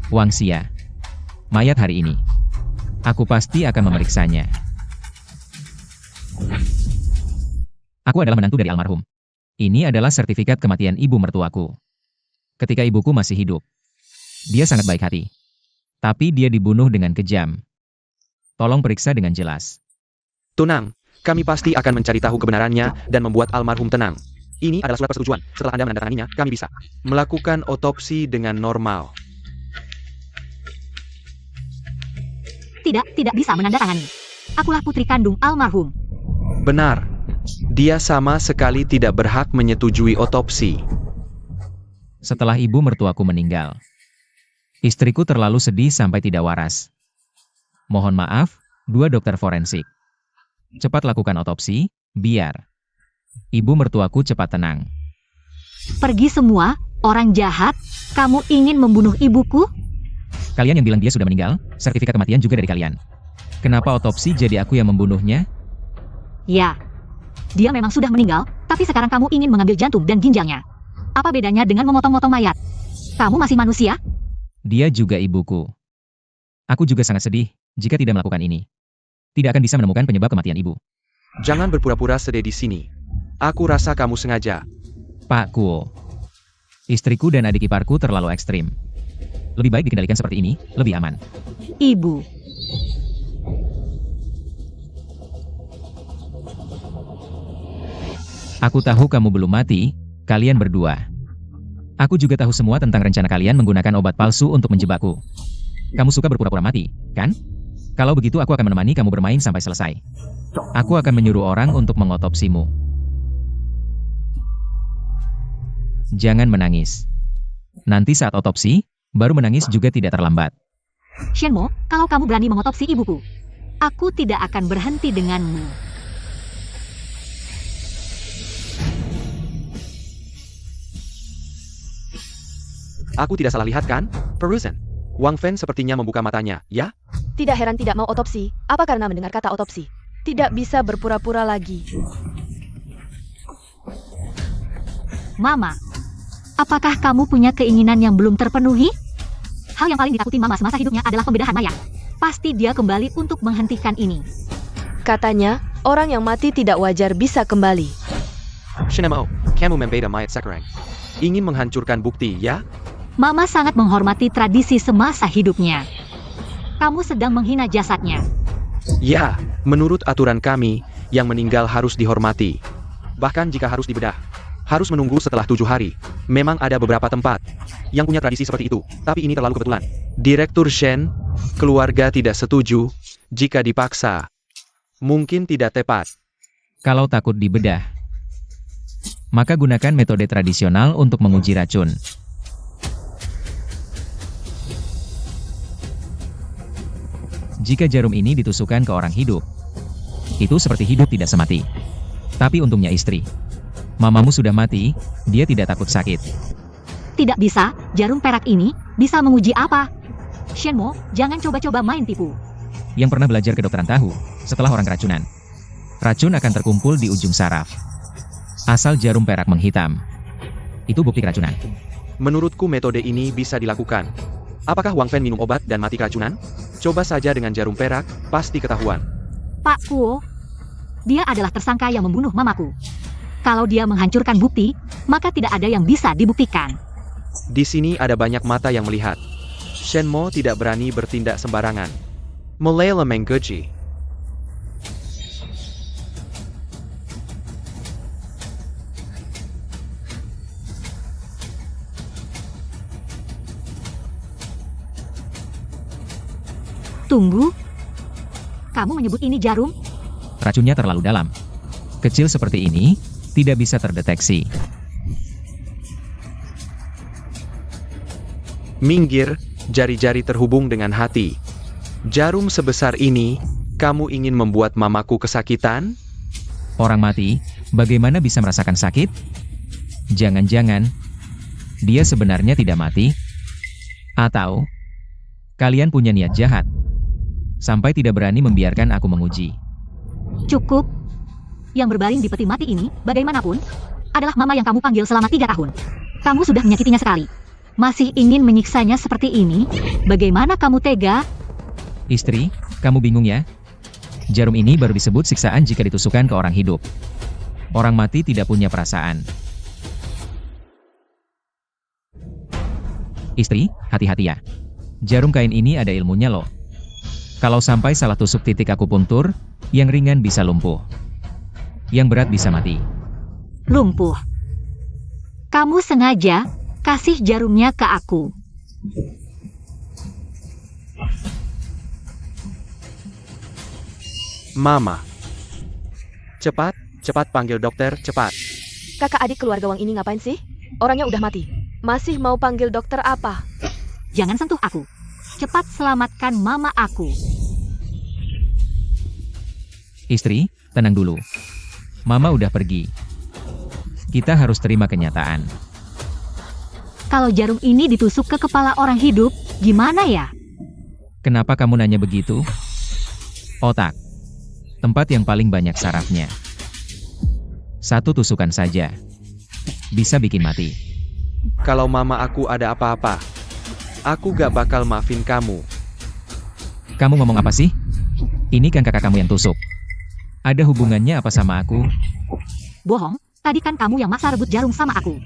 Wang Xia, mayat hari ini. Aku pasti akan memeriksanya. Aku adalah menantu dari almarhum. Ini adalah sertifikat kematian ibu mertuaku. Ketika ibuku masih hidup, dia sangat baik hati. Tapi dia dibunuh dengan kejam. Tolong periksa dengan jelas. Tenang, kami pasti akan mencari tahu kebenarannya dan membuat almarhum tenang. Ini adalah surat persetujuan. Setelah Anda menandatanganinya, kami bisa melakukan otopsi dengan normal. tidak bisa menandatangani. Akulah putri kandung almarhum. Benar. Dia sama sekali tidak berhak menyetujui otopsi. Setelah ibu mertuaku meninggal, istriku terlalu sedih sampai tidak waras. Mohon maaf, 2 dokter forensik. Cepat lakukan otopsi, biar ibu mertuaku cepat tenang. Pergi semua, orang jahat. Kamu ingin membunuh ibuku? Kalian yang bilang dia sudah meninggal, sertifikat kematian juga dari kalian. Kenapa otopsi jadi aku yang membunuhnya? Ya, dia memang sudah meninggal, tapi sekarang kamu ingin mengambil jantung dan ginjalnya. Apa bedanya dengan memotong-motong mayat? Kamu masih manusia? Dia juga ibuku. Aku juga sangat sedih jika tidak melakukan ini. Tidak akan bisa menemukan penyebab kematian ibu. Jangan berpura-pura sedih di sini. Aku rasa kamu sengaja. Pak Kuo, istriku dan adik iparku terlalu ekstrim. Lebih baik dikendalikan seperti ini, lebih aman. Ibu. Aku tahu kamu belum mati, kalian berdua. Aku juga tahu semua tentang rencana kalian menggunakan obat palsu untuk menjebakku. Kamu suka berpura-pura mati, kan? Kalau begitu aku akan menemani kamu bermain sampai selesai. Aku akan menyuruh orang untuk mengotopsimu. Jangan menangis. Nanti saat otopsi, baru menangis juga tidak terlambat. Shenmo, kalau kamu berani mengotopsi ibuku, aku tidak akan berhenti denganmu. Aku tidak salah lihat kan? Perusen. Wang Fen sepertinya membuka matanya, ya? Tidak heran tidak mau otopsi. Apa karena mendengar kata otopsi? Tidak bisa berpura-pura lagi. Mama, apakah kamu punya keinginan yang belum terpenuhi? Hal yang paling ditakuti Mama semasa hidupnya adalah pembedahan mayat. Pasti dia kembali untuk menghentikan ini. Katanya, orang yang mati tidak wajar bisa kembali. Shenmo, kamu membeda mayat sekarang. Ingin menghancurkan bukti, ya? Mama sangat menghormati tradisi semasa hidupnya. Kamu sedang menghina jasadnya. Ya, menurut aturan kami, yang meninggal harus dihormati. Bahkan jika harus dibedah, harus menunggu setelah 7 hari. Memang ada beberapa tempat yang punya tradisi seperti itu, tapi ini terlalu kebetulan. Direktur Shen, keluarga tidak setuju jika dipaksa. Mungkin tidak tepat. Kalau takut dibedah, maka gunakan metode tradisional untuk menguji racun. Jika jarum ini ditusukkan ke orang hidup, itu seperti hidup tidak semati. Tapi untungnya istri. Mamamu sudah mati, dia tidak takut sakit. Tidak bisa, jarum perak ini bisa menguji apa? Shenmo, jangan coba-coba main tipu. Yang pernah belajar kedokteran tahu, setelah orang keracunan, racun akan terkumpul di ujung saraf. Asal jarum perak menghitam, itu bukti keracunan. Menurutku metode ini bisa dilakukan. Apakah Wang Fen minum obat dan mati keracunan? Coba saja dengan jarum perak, pasti ketahuan. Pak Kuo, dia adalah tersangka yang membunuh mamaku. Kalau dia menghancurkan bukti, maka tidak ada yang bisa dibuktikan. Di sini ada banyak mata yang melihat. Shenmo tidak berani bertindak sembarangan. Mulailah menggeji. Tunggu. Kamu menyebut ini jarum? Racunnya terlalu dalam. Kecil seperti ini, tidak bisa terdeteksi. Minggir, jari-jari terhubung dengan hati. Jarum sebesar ini, kamu ingin membuat mamaku kesakitan? Orang mati, bagaimana bisa merasakan sakit? Jangan-jangan, dia sebenarnya tidak mati? Atau, kalian punya niat jahat, sampai tidak berani membiarkan aku menguji. Cukup. Yang berbaring di peti mati ini, bagaimanapun, adalah mama yang kamu panggil selama 3 tahun. Kamu sudah menyakitinya sekali. Masih ingin menyiksanya seperti ini? Bagaimana kamu tega? Istri, kamu bingung ya? Jarum ini baru disebut siksaan jika ditusukkan ke orang hidup. Orang mati tidak punya perasaan. Istri, hati-hati ya. Jarum kain ini ada ilmunya loh. Kalau sampai salah tusuk titik akupuntur, yang ringan bisa lumpuh. Yang berat bisa mati. Lumpuh. Kamu sengaja kasih jarumnya ke aku. Mama. Cepat, cepat panggil dokter, cepat. Kakak adik keluarga Wang ini ngapain sih? Orangnya udah mati. Masih mau panggil dokter apa? Jangan sentuh aku. Cepat selamatkan mama aku. Istri, tenang dulu. Mama udah pergi. Kita harus terima kenyataan. Kalau jarum ini ditusuk ke kepala orang hidup, gimana ya? Kenapa kamu nanya begitu? Otak. Tempat yang paling banyak sarafnya. 1 tusukan saja. Bisa bikin mati. Kalau mama aku ada apa-apa, aku gak bakal maafin kamu. Kamu ngomong apa sih? Ini kan kakak kamu yang tusuk. Ada hubungannya apa sama aku? Bohong, tadi kan kamu yang maksa rebut jarum sama aku.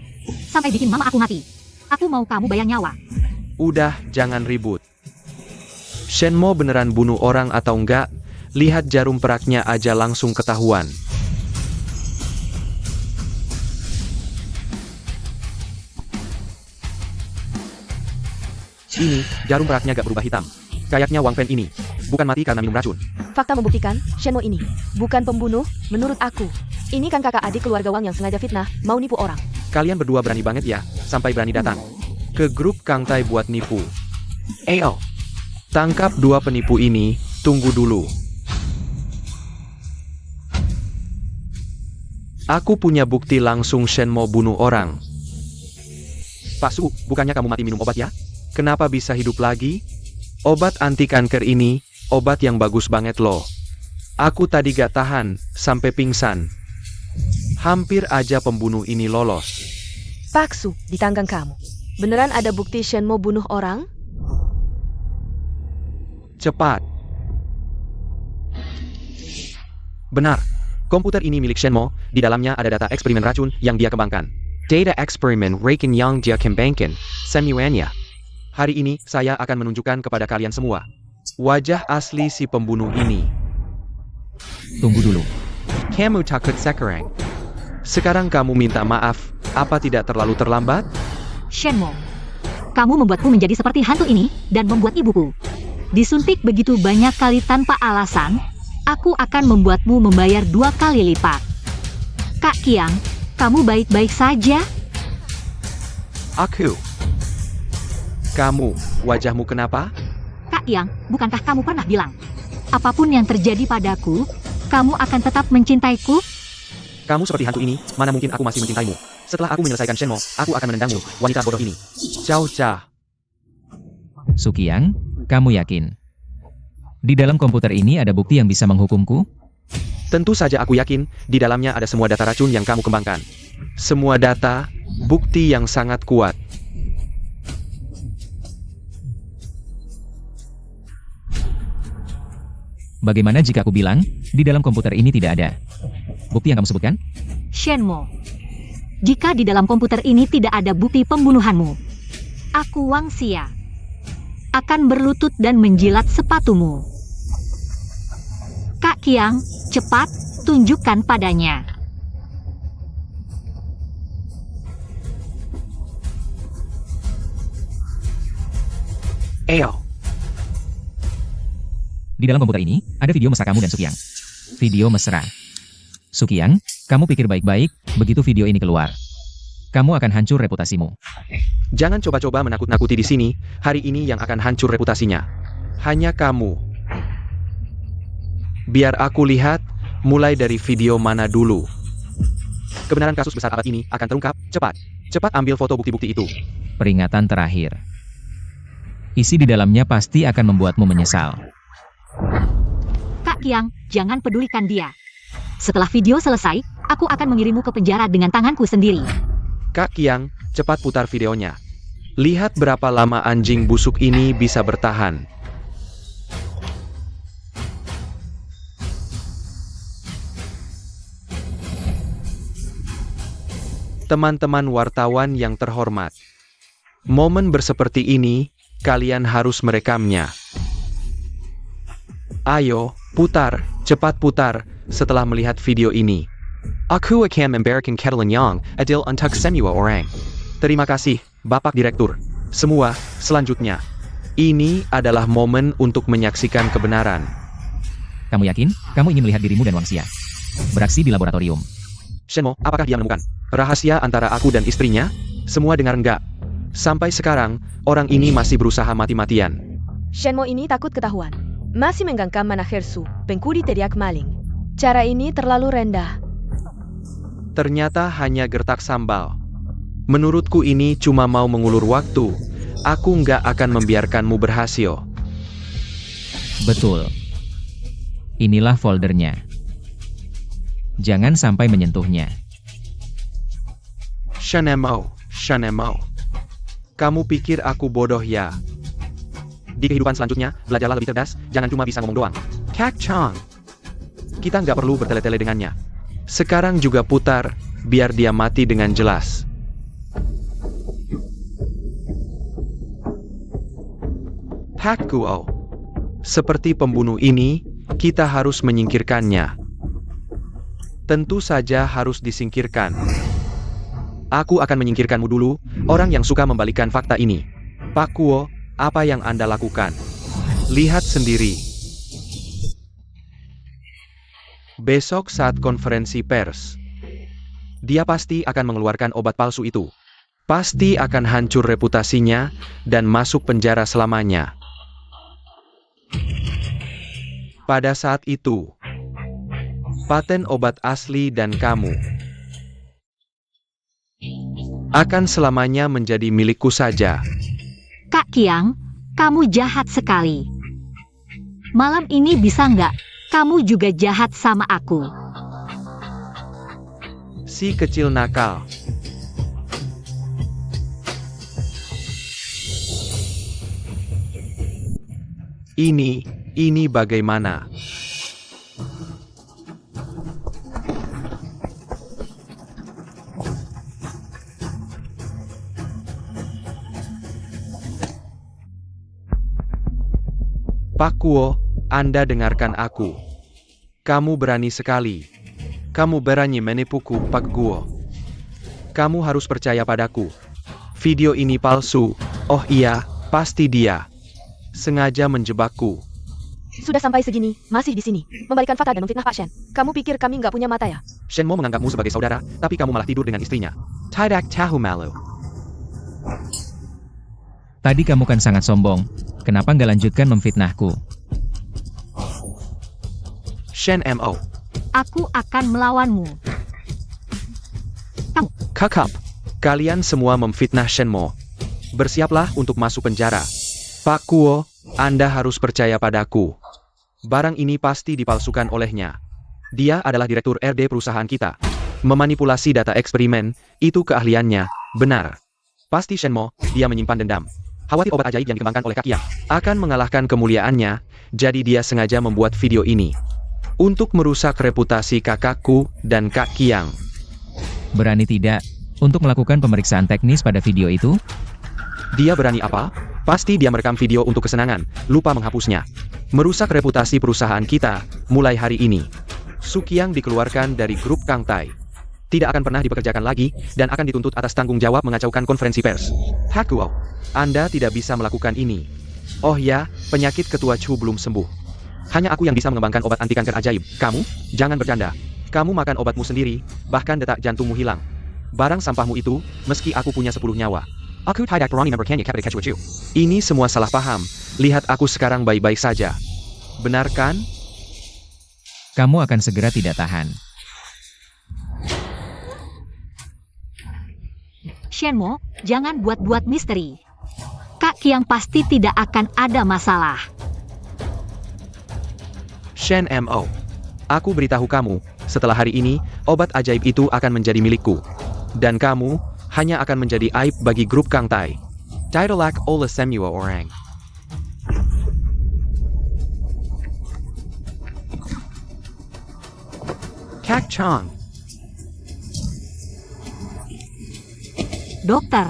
Sampai bikin mama aku mati. Aku mau kamu bayar nyawa. Udah, jangan ribut. Shenmo beneran bunuh orang atau enggak? Lihat jarum peraknya aja langsung ketahuan. Ini, jarum peraknya gak berubah hitam. Kayaknya Wang Fen ini bukan mati karena minum racun. Fakta membuktikan, Shenmo ini bukan pembunuh, menurut aku. Ini kan kakak adik keluarga Wang yang sengaja fitnah, mau nipu orang. Kalian berdua berani banget ya, sampai berani datang ke grup Kang Tai buat nipu. Ayo, tangkap 2 penipu ini, tunggu dulu. Aku punya bukti langsung Shenmo bunuh orang. Pak Su, bukannya kamu mati minum obat ya? Kenapa bisa hidup lagi? Obat anti kanker ini, obat yang bagus banget loh. Aku tadi gak tahan, sampai pingsan. Hampir aja pembunuh ini lolos. Paksu, di tangan kamu. Beneran ada bukti Shenmo bunuh orang? Cepat. Benar. Komputer ini milik Shenmo, di dalamnya ada data eksperimen racun yang dia kembangkan. Data eksperimen Raken yang dia kembangkan, semuanya. Hari ini, saya akan menunjukkan kepada kalian semua wajah asli si pembunuh ini. Tunggu dulu. Kamu takut sekarang? Sekarang kamu minta maaf, apa tidak terlalu terlambat? Shenmo, kamu membuatku menjadi seperti hantu ini dan membuat ibuku disuntik begitu banyak kali tanpa alasan. Aku akan membuatmu membayar 2 kali lipat. Kak Qiang, kamu baik-baik saja? Aku. Kamu, wajahmu kenapa? Kak Qiang, bukankah kamu pernah bilang, apapun yang terjadi padaku, kamu akan tetap mencintaiku? Kamu seperti hantu ini, mana mungkin aku masih mencintaimu. Setelah aku menyelesaikan Shenmo, aku akan menendangmu, wanita bodoh ini. Ciao Cha. Su Qiang, kamu yakin? Di dalam komputer ini ada bukti yang bisa menghukumku? Tentu saja aku yakin, di dalamnya ada semua data racun yang kamu kembangkan. Semua data, bukti yang sangat kuat. Bagaimana jika aku bilang, di dalam komputer ini tidak ada bukti yang kamu sebutkan? Shenmo, jika di dalam komputer ini tidak ada bukti pembunuhanmu, aku Wang Xia akan berlutut dan menjilat sepatumu. Kak Qiang, cepat tunjukkan padanya. Ayo. Di dalam komputer ini, ada video mesra kamu dan Su Qiang. Video mesra. Su Qiang, kamu pikir baik-baik, begitu video ini keluar, kamu akan hancur reputasimu. Jangan coba-coba menakut-nakuti di sini, hari ini yang akan hancur reputasinya. Hanya kamu. Biar aku lihat, mulai dari video mana dulu. Kebenaran kasus besar abad ini akan terungkap, cepat. Cepat ambil foto bukti-bukti itu. Peringatan terakhir. Isi di dalamnya pasti akan membuatmu menyesal. Kak Qiang, jangan pedulikan dia. Setelah video selesai, aku akan mengirimmu ke penjara dengan tanganku sendiri. Kak Qiang, cepat putar videonya. Lihat berapa lama anjing busuk ini bisa bertahan. Teman-teman wartawan yang terhormat, momen berseperti ini, kalian harus merekamnya. Ayo, putar, cepat putar, setelah melihat video ini. Aku akan memberikan keterangan yang adil untuk semua orang. Terima kasih, Bapak Direktur. Semua, selanjutnya. Ini adalah momen untuk menyaksikan kebenaran. Kamu yakin? Kamu ingin melihat dirimu dan Wang Xia beraksi di laboratorium. Shenmo, apakah dia menemukan rahasia antara aku dan istrinya? Semua dengar enggak? Sampai sekarang, orang ini masih berusaha mati-matian. Shenmo ini takut ketahuan. Masih menggangkan manajer Su, pengkudi teriak maling. Cara ini terlalu rendah. Ternyata hanya gertak sambal. Menurutku ini cuma mau mengulur waktu. Aku nggak akan membiarkanmu berhasil. Betul. Inilah foldernya. Jangan sampai menyentuhnya. Shenmo. Kamu pikir aku bodoh ya? Di kehidupan selanjutnya, belajarlah lebih cerdas, jangan cuma bisa ngomong doang. Kak Chang. Kita nggak perlu bertele-tele dengannya. Sekarang juga putar, biar dia mati dengan jelas. Pak Guo. Seperti pembunuh ini, kita harus menyingkirkannya. Tentu saja harus disingkirkan. Aku akan menyingkirkanmu dulu, orang yang suka membalikkan fakta ini. Pak Guo, apa yang Anda lakukan? Lihat sendiri. Besok saat konferensi pers, dia pasti akan mengeluarkan obat palsu itu. Pasti akan hancur reputasinya dan masuk penjara selamanya. Pada saat itu, paten obat asli dan kamu akan selamanya menjadi milikku saja. Kak Qiang, kamu jahat sekali. Malam ini bisa nggak? Kamu juga jahat sama aku. Si kecil nakal. Ini bagaimana? Pak Kuo, Anda dengarkan aku. Kamu berani sekali. Kamu berani menipuku, Pak Kuo. Kamu harus percaya padaku. Video ini palsu. Oh iya, pasti dia. Sengaja menjebakku. Sudah sampai segini, masih di sini. Membalikan fakta dan memfitnah Pak Shen. Kamu pikir kami nggak punya mata ya? Shenmo menganggapmu sebagai saudara, tapi kamu malah tidur dengan istrinya. Tidak tahu malu. Tadi kamu kan sangat sombong. Kenapa nggak lanjutkan memfitnahku? Shen Mo. Aku akan melawanmu. Kakap. Kalian semua memfitnah Shenmo. Bersiaplah untuk masuk penjara. Pak Kuo, Anda harus percaya padaku. Barang ini pasti dipalsukan olehnya. Dia adalah direktur RD perusahaan kita. Memanipulasi data eksperimen, itu keahliannya. Benar. Pasti Shenmo, dia menyimpan dendam. Khawatir obat ajaib yang dikembangkan oleh Kak Qiang akan mengalahkan kemuliaannya, jadi dia sengaja membuat video ini. Untuk merusak reputasi kakakku dan Kak Qiang. Berani tidak untuk melakukan pemeriksaan teknis pada video itu? Dia berani apa? Pasti dia merekam video untuk kesenangan, lupa menghapusnya. Merusak reputasi perusahaan kita, mulai hari ini. Su Qiang dikeluarkan dari grup Kang Tai. Tidak akan pernah dipekerjakan lagi, dan akan dituntut atas tanggung jawab mengacaukan konferensi pers. Hakuo, Anda tidak bisa melakukan ini. Oh ya, penyakit ketua Chu belum sembuh. Hanya aku yang bisa mengembangkan obat anti kanker ajaib. Kamu, jangan bercanda. Kamu makan obatmu sendiri, bahkan detak jantungmu hilang. Barang sampahmu itu, meski aku punya 10 nyawa. Aku tidak berani memberkanya kepada Ketua Chu. Ini semua salah paham. Lihat aku sekarang baik-baik saja. Benar kan? Kamu akan segera tidak tahan. Shenmo, jangan buat-buat misteri. Kak Qiang pasti tidak akan ada masalah. Shen Mo. Aku beritahu kamu, setelah hari ini, obat ajaib itu akan menjadi milikku. Dan kamu, hanya akan menjadi aib bagi grup Kang Tai. Tidolak oleh semua orang. Kak Chang. Dokter,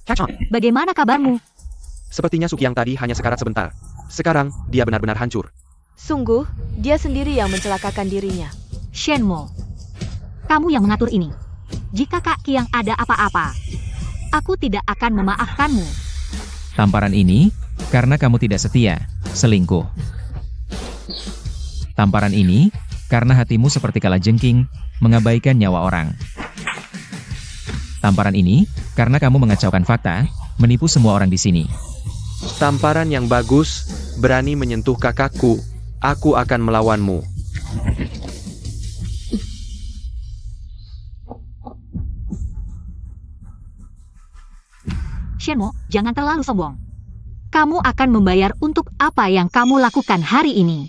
Kak Chang. bagaimana kabarmu? Sepertinya Su Qiang tadi hanya sekarat sebentar. Sekarang, dia benar-benar hancur. Sungguh, dia sendiri yang mencelakakan dirinya. Shenmo, kamu yang mengatur ini. Jika Kak Qiang ada apa-apa, aku tidak akan memaafkanmu. Tamparan ini, karena kamu tidak setia, selingkuh. Tamparan ini, karena hatimu seperti kalajengking, mengabaikan nyawa orang. Tamparan ini, karena kamu mengacaukan fakta, menipu semua orang di sini. Tamparan yang bagus, berani menyentuh kakakku. Aku akan melawanmu. Shenmo, jangan terlalu sombong. Kamu akan membayar untuk apa yang kamu lakukan hari ini.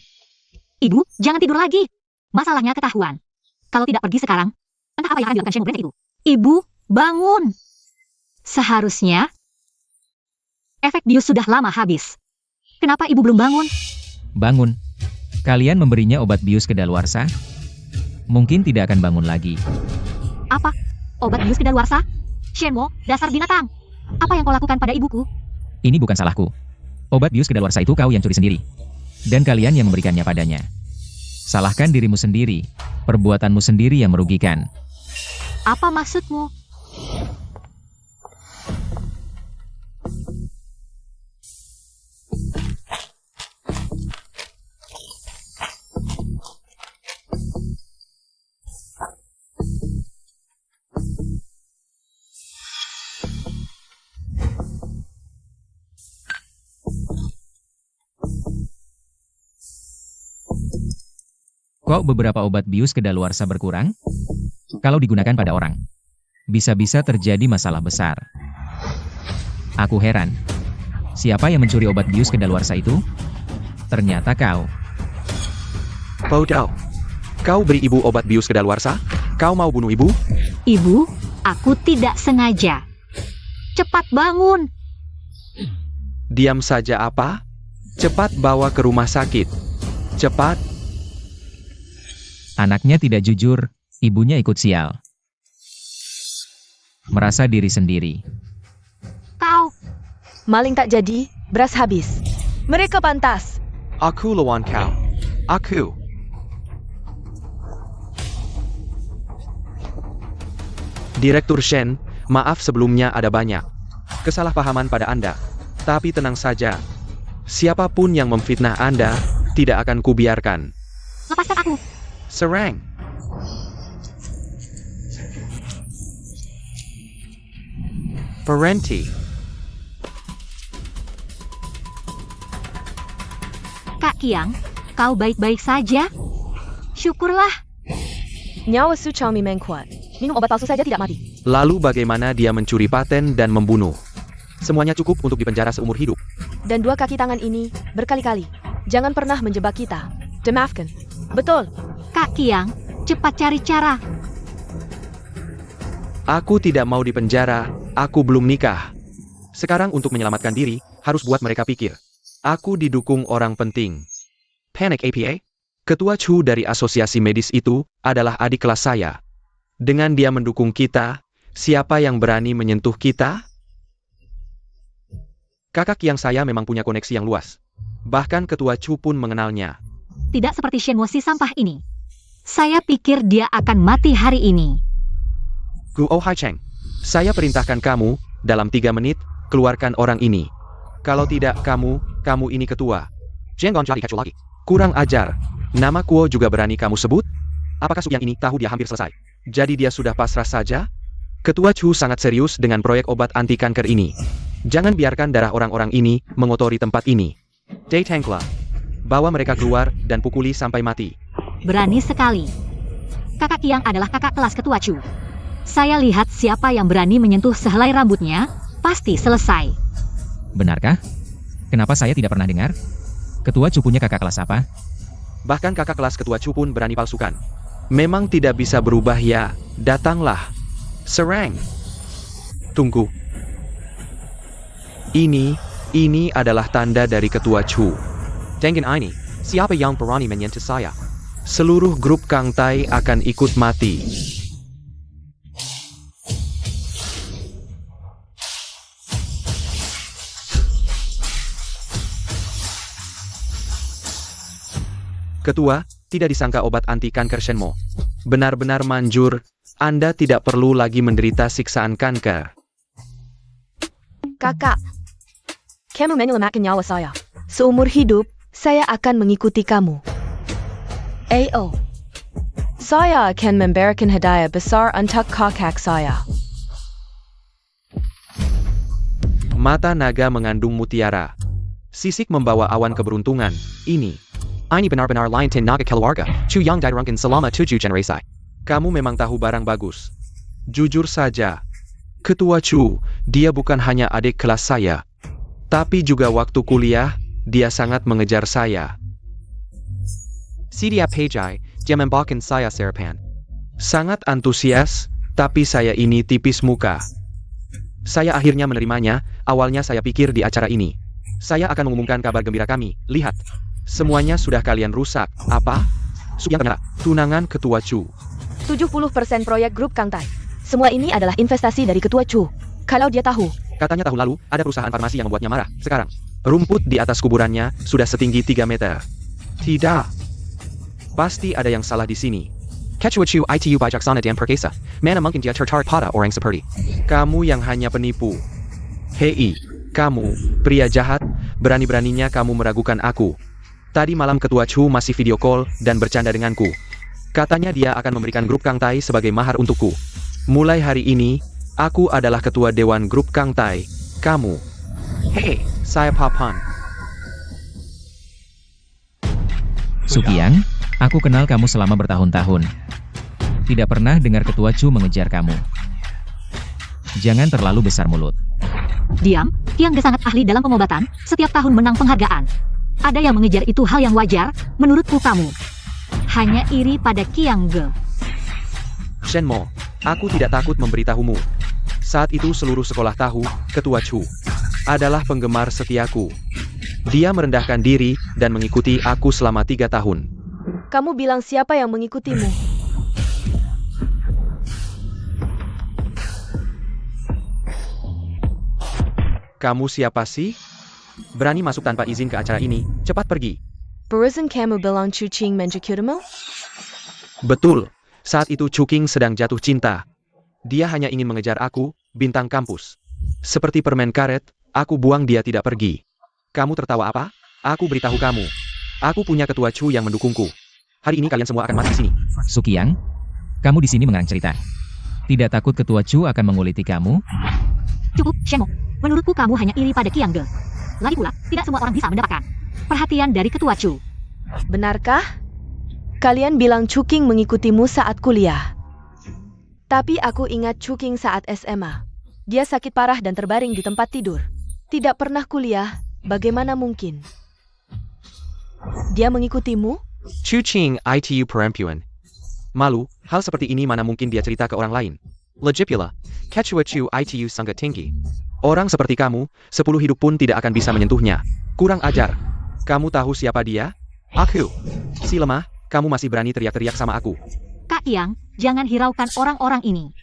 Ibu, jangan tidur lagi. Masalahnya ketahuan. Kalau tidak pergi sekarang, entah apa yang akan dilakukan Shenmo Brand itu. Ibu, bangun. Seharusnya, efek bius sudah lama habis. Kenapa ibu belum bangun? Bangun. Kalian memberinya obat bius kedaluarsa? Mungkin tidak akan bangun lagi. Apa? Obat bius kedaluarsa? Shenmo, dasar binatang. Apa yang kau lakukan pada ibuku? Ini bukan salahku. Obat bius kedaluarsa itu kau yang curi sendiri. Dan kalian yang memberikannya padanya. Salahkan dirimu sendiri. Perbuatanmu sendiri yang merugikan. Apa maksudmu? Kok beberapa obat bius kedaluarsa berkurang? Kalau digunakan pada orang, bisa-bisa terjadi masalah besar. Aku heran. Siapa yang mencuri obat bius kedaluarsa itu? Ternyata kau. Bodoh. Kau beri ibu obat bius kedaluarsa? Kau mau bunuh ibu? Ibu, aku tidak sengaja. Cepat bangun. Diam saja apa? Cepat bawa ke rumah sakit. Cepat. Anaknya tidak jujur, ibunya ikut sial. Merasa diri sendiri. Kau, Maling tak jadi, beras habis. Mereka pantas. Aku lawan kau. Aku. Direktur Shen, maaf sebelumnya ada banyak kesalahpahaman pada Anda. Tapi tenang saja. Siapapun yang memfitnah Anda, tidak akan kubiarkan. lepaskan aku. Serang. Berhenti. Kak Kiang, kau baik-baik saja? Syukurlah. Nyawa Su Chao memang kuat. Minum obat palsu saja tidak mati. Lalu bagaimana dia mencuri paten dan membunuh? Semuanya cukup untuk dipenjara seumur hidup. Dan dua kaki tangan ini, berkali-kali. Jangan pernah menjebak kita. Maafkan. Betul. Kak Kiang, cepat cari cara. Aku tidak mau dipenjara, aku belum nikah. Sekarang untuk menyelamatkan diri, harus buat mereka pikir. Aku didukung orang penting. Panic APA? Ketua Chu dari asosiasi medis itu adalah adik kelas saya. Dengan dia mendukung kita, siapa yang berani menyentuh kita? Kakak yang saya memang punya koneksi yang luas. Bahkan Ketua Chu pun mengenalnya. Tidak seperti Shenwo si sampah ini. Saya pikir dia akan mati hari ini. Gu Oh Hai Cheng, saya perintahkan kamu, dalam 3 menit, keluarkan orang ini. Kalau tidak kamu ini ketua. Jangan jadi kacau lagi. Kurang ajar. Nama Kuo juga berani kamu sebut? Apakah Sub yang ini tahu dia hampir selesai? Jadi dia sudah pasrah saja? Ketua Chu sangat serius dengan proyek obat anti kanker ini. Jangan biarkan darah orang-orang ini mengotori tempat ini. Dai Tangkla, bawa mereka keluar dan pukuli sampai mati. Berani sekali. Kakak Kiang adalah kakak kelas Ketua Chu. Saya lihat siapa yang berani menyentuh sehelai rambutnya, pasti selesai. Benarkah? Kenapa saya tidak pernah dengar? Ketua Chu punya kakak kelas apa? Bahkan kakak kelas Ketua Chu pun berani palsukan. Memang tidak bisa berubah ya, datanglah. Serang. Tunggu. Ini adalah tanda dari Ketua Chu. Dengan ini, siapa yang berani menyentuh saya? Seluruh grup Kang Tai akan ikut mati. Ketua, tidak disangka obat anti kanker Shenmo. Benar-benar manjur, Anda tidak perlu lagi menderita siksaan kanker. Kakak, kamu menyelamatkan nyawa saya. Seumur hidup, saya akan mengikuti kamu. AO. Saya akan memberikan hadiah besar untuk kakak saya. Mata naga mengandung mutiara. Sisik membawa awan keberuntungan. Ini benar-benar lain tin naga keluarga. Chu yang dirungkan selama 7 generasi. Kamu memang tahu barang bagus. Jujur saja. Ketua Chu, dia bukan hanya adik kelas saya. Tapi juga waktu kuliah, dia sangat mengejar saya. Sidia Pajai, dia membawakan saya sarapan. Sangat antusias, tapi saya ini tipis muka. Saya akhirnya menerimanya, awalnya saya pikir di acara ini. Saya akan mengumumkan kabar gembira kami, lihat. Semuanya sudah kalian rusak. Apa? Sub yang ternyata, tunangan Ketua Chu. 70% proyek grup Kang Tai. Semua ini adalah investasi dari Ketua Chu. Kalau dia tahu. Katanya tahun lalu, ada perusahaan farmasi yang membuatnya marah. Sekarang, rumput di atas kuburannya sudah setinggi 3 meter. Tidak. Pasti ada yang salah di sini. Quechua Chu itu bijaksana dan perkasa. Mana mungkin dia tertarik pada orang seperti. Kamu yang hanya penipu. Hei, kamu, pria jahat, berani-beraninya kamu meragukan aku. Tadi malam Ketua Chu masih video call dan bercanda denganku. Katanya dia akan memberikan grup Kang Tai sebagai mahar untukku. Mulai hari ini, aku adalah ketua dewan grup Kang Tai. Kamu. Hei, saya Papan. Sukiang, aku kenal kamu selama bertahun-tahun. Tidak pernah dengar Ketua Chu mengejar kamu. Jangan terlalu besar mulut. Diam, Kiang Ge sangat ahli dalam pengobatan, setiap tahun menang penghargaan. Ada yang mengejar itu hal yang wajar, menurutku kamu. Hanya iri pada Kiang Ge. Shenmo, Aku tidak takut memberitahumu. Saat itu seluruh sekolah tahu, Ketua Chu adalah penggemar setiaku. Dia merendahkan diri dan mengikuti aku selama 3 tahun. Kamu bilang siapa yang mengikutimu? Kamu siapa sih? Berani masuk tanpa izin ke acara ini, cepat pergi. Barusan kamu bilang Chu Qing mengikutimu? Betul, saat itu Chu Qing sedang jatuh cinta. Dia hanya ingin mengejar aku, bintang kampus. Seperti permen karet, aku buang dia tidak pergi. Kamu tertawa apa? Aku beritahu kamu. Aku punya Ketua Chu yang mendukungku. Hari ini kalian semua akan mati di sini. Sukiang, kamu di sini mengarang cerita. Tidak takut Ketua Chu akan menguliti kamu? Cukup, Shenmo. Menurutku kamu hanya iri pada Qiang Ge. Lagi pula, tidak semua orang bisa mendapatkan perhatian dari Ketua Chu. Benarkah? Kalian bilang Chu Qing mengikutimu saat kuliah. Tapi aku ingat Chu Qing saat SMA. Dia sakit parah dan terbaring di tempat tidur. Tidak pernah kuliah, bagaimana mungkin? Dia mengikutimu? Chu Qing itu perempuan. Malu, hal seperti ini mana mungkin dia cerita ke orang lain. Lagipula, Ketua Chu itu sangat tinggi. Orang seperti kamu, 10 hidup pun tidak akan bisa menyentuhnya. Kurang ajar. Kamu tahu siapa dia? Aku. Si lemah, kamu masih berani teriak-teriak sama aku. Kak Qiang, jangan hiraukan orang-orang ini.